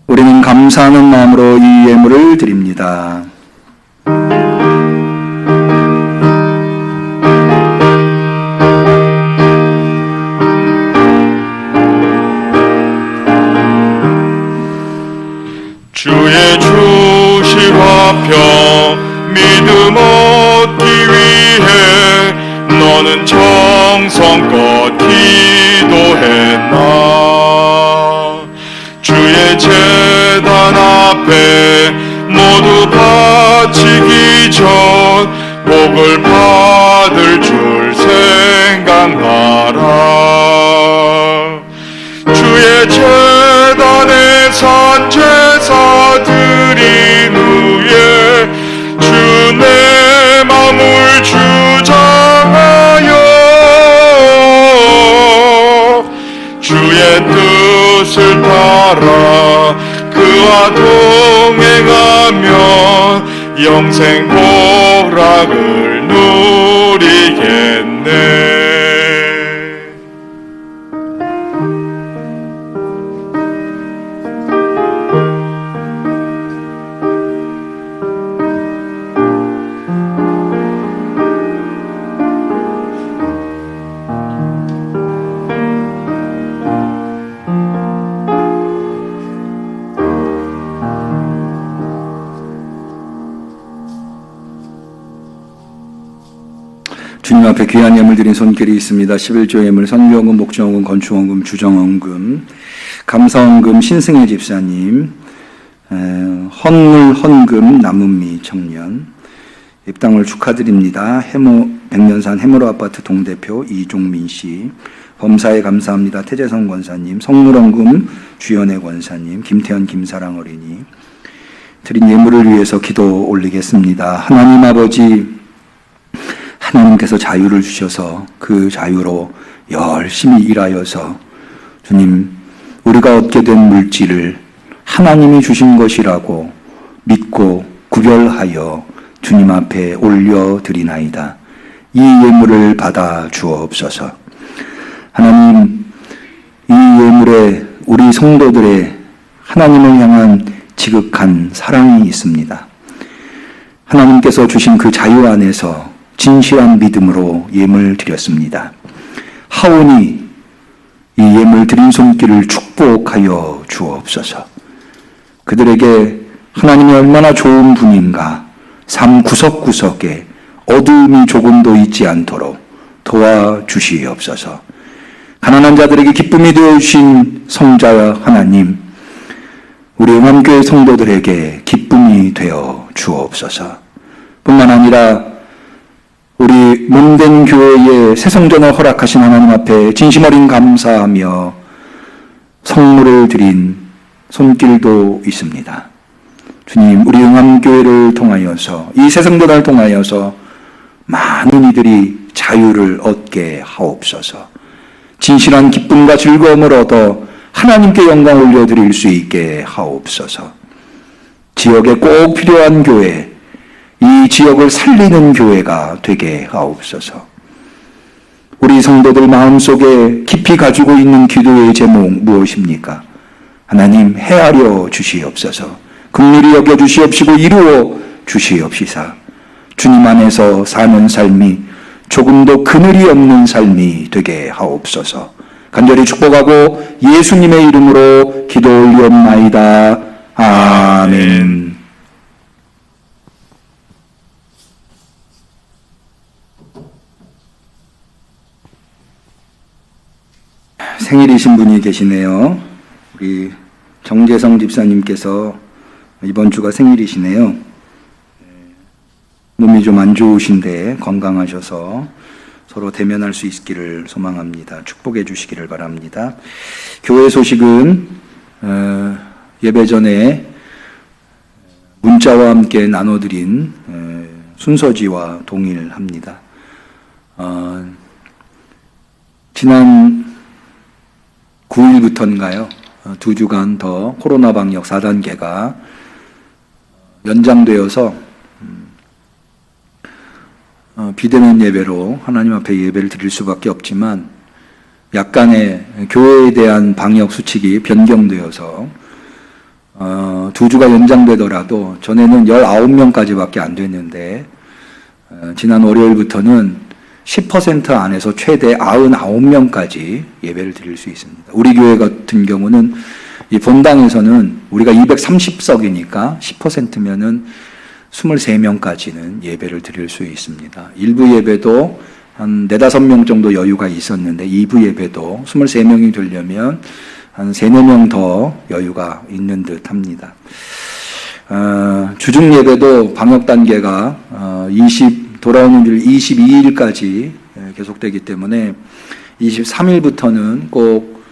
우리는 감사하는 마음으로 이 예물을 드립니다. 주의 주신 화평 믿음 얻기 위해 너는 정성껏 기도했나. 주의 제단 앞에 모두 바치기 전 복을 받을 줄 생각하라. 주의 제단에 산 제사 드린 후에 주 내 마음을 주장하여 주의 뜻을 따라 그와 동행하면 영생 복락을 누리겠네. 주님 앞에 귀한 예물 드린 손길이 있습니다. 11조 예물, 선교원금, 목정원금, 건축원금, 주정원금, 감사원금, 신승혜 집사님, 헌물, 헌금, 남은미 청년, 입당을 축하드립니다. 백년산 해무로 아파트 동대표 이종민 씨, 범사에 감사합니다. 태재성 권사님, 성물원금, 주연애 권사님, 김태현 김사랑 어린이, 드린 예물을 위해서 기도 올리겠습니다. 하나님 아버지, 하나님께서 자유를 주셔서 그 자유로 열심히 일하여서 주님, 우리가 얻게 된 물질을 하나님이 주신 것이라고 믿고 구별하여 주님 앞에 올려드리나이다. 이 예물을 받아 주옵소서. 하나님, 이 예물에 우리 성도들의 하나님을 향한 지극한 사랑이 있습니다. 하나님께서 주신 그 자유 안에서 진실한 믿음으로 예물 드렸습니다. 하오니 이 예물 드린 손길을 축복하여 주옵소서. 그들에게 하나님이 얼마나 좋은 분인가, 삶 구석구석에 어두움이 조금도 있지 않도록 도와주시옵소서. 가난한 자들에게 기쁨이 되어주신 성자 하나님, 우리 응암교회 성도들에게 기쁨이 되어 주옵소서. 뿐만 아니라 우리 몸된 교회의 새성전을 허락하신 하나님 앞에 진심 어린 감사하며 성물을 드린 손길도 있습니다. 주님, 우리 응암교회를 통하여서, 이 새성전을 통하여서 많은 이들이 자유를 얻게 하옵소서. 진실한 기쁨과 즐거움을 얻어 하나님께 영광 올려드릴 수 있게 하옵소서. 지역에 꼭 필요한 교회, 이 지역을 살리는 교회가 되게 하옵소서. 우리 성도들 마음속에 깊이 가지고 있는 기도의 제목 무엇입니까? 하나님, 헤아려 주시옵소서. 긍휼히 여겨 주시옵시고 이루어 주시옵시사. 주님 안에서 사는 삶이 조금도 그늘이 없는 삶이 되게 하옵소서. 간절히 축복하고 예수님의 이름으로 기도 올리옵나이다. 아멘. 생일이신 분이 계시네요. 우리 정재성 집사님께서 이번 주가 생일이시네요. 몸이 좀 안 좋으신데 건강하셔서 서로 대면할 수 있기를 소망합니다. 축복해 주시기를 바랍니다. 교회 소식은 예배 전에 문자와 함께 나눠드린 순서지와 동일합니다. 지난 9일부터인가요? 2주간 더 코로나 방역 4단계가 연장되어서 비대면 예배로 하나님 앞에 예배를 드릴 수밖에 없지만 약간의 교회에 대한 방역 수칙이 변경되어서 2주가 연장되더라도 전에는 19명까지밖에 안 됐는데 지난 월요일부터는 10% 안에서 최대 99명까지 예배를 드릴 수 있습니다. 우리 교회 같은 경우는 이 본당에서는 우리가 230석이니까 10%면은 23명까지는 예배를 드릴 수 있습니다. 일부 예배도 한 4-5명 정도 여유가 있었는데 2부 예배도 23명이 되려면 한 3-4명 더 여유가 있는 듯 합니다. 주중 예배도 방역 단계가 돌아오는 일 22일까지 계속되기 때문에 23일부터는 꼭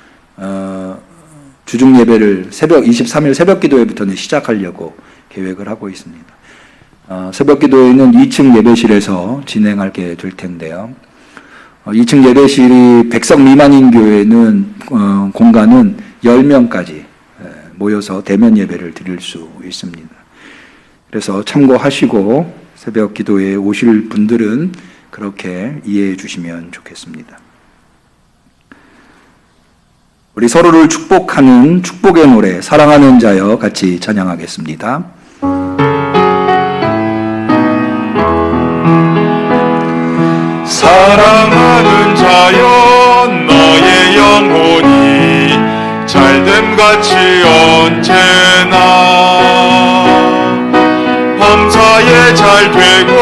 주중 예배를 23일 새벽 기도회부터는 시작하려고 계획을 하고 있습니다. 새벽 기도회는 2층 예배실에서 진행하게 될 텐데요. 2층 예배실이 100석 미만인 교회는 공간은 10명까지 모여서 대면 예배를 드릴 수 있습니다. 그래서 참고하시고 새벽 기도회에 오실 분들은 그렇게 이해해 주시면 좋겠습니다. 우리 서로를 축복하는 축복의 노래 사랑하는 자여 같이 찬양하겠습니다. 사랑하는 자여 너의 영혼이 잘됨같이 언제나 범사에 잘되고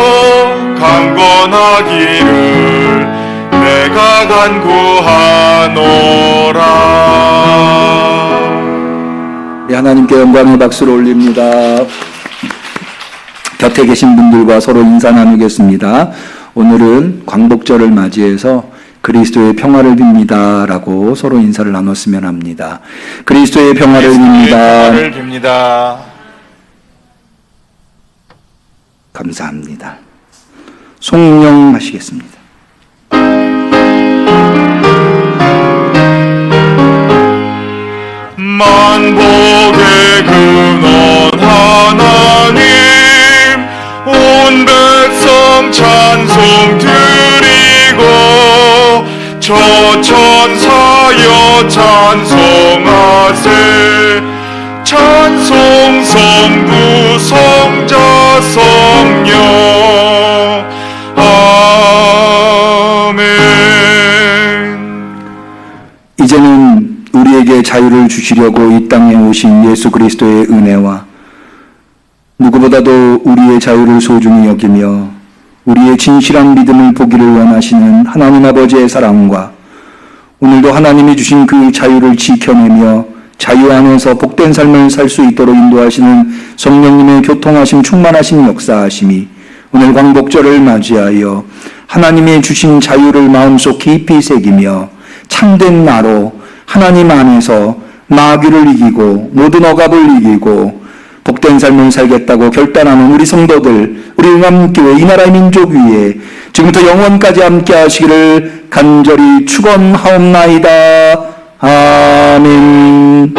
강건하기를 내가 간구하노라. 우리 하나님께 영광의 박수를 올립니다. 곁에 계신 분들과 서로 인사 나누겠습니다. 오늘은 광복절을 맞이해서 그리스도의 평화를 빕니다 라고 서로 인사를 나눴으면 합니다. 그리스도의 평화를 빕니다. 감사합니다. 송영하시겠습니다. 만복의 근원 하나님 온 백성 찬송 드리고 저천사여 찬송하세 찬송 성부 성자 성령 아멘. 이제는 우리에게 자유를 주시려고 이 땅에 오신 예수 그리스도의 은혜와 누구보다도 우리의 자유를 소중히 여기며 우리의 진실한 믿음을 보기를 원하시는 하나님 아버지의 사랑과 오늘도 하나님이 주신 그 자유를 지켜내며 자유 안에서 복된 삶을 살 수 있도록 인도하시는 성령님의 교통하심 충만하신 역사하심이 오늘 광복절을 맞이하여 하나님의 주신 자유를 마음속 깊이 새기며 참된 나로 하나님 안에서 마귀를 이기고 모든 억압을 이기고 복된 삶을 살겠다고 결단하는 우리 성도들, 우리 응암교회 이 나라의 민족 위에 지금부터 영원까지 함께 하시기를 간절히 축원하옵나이다. 아멘.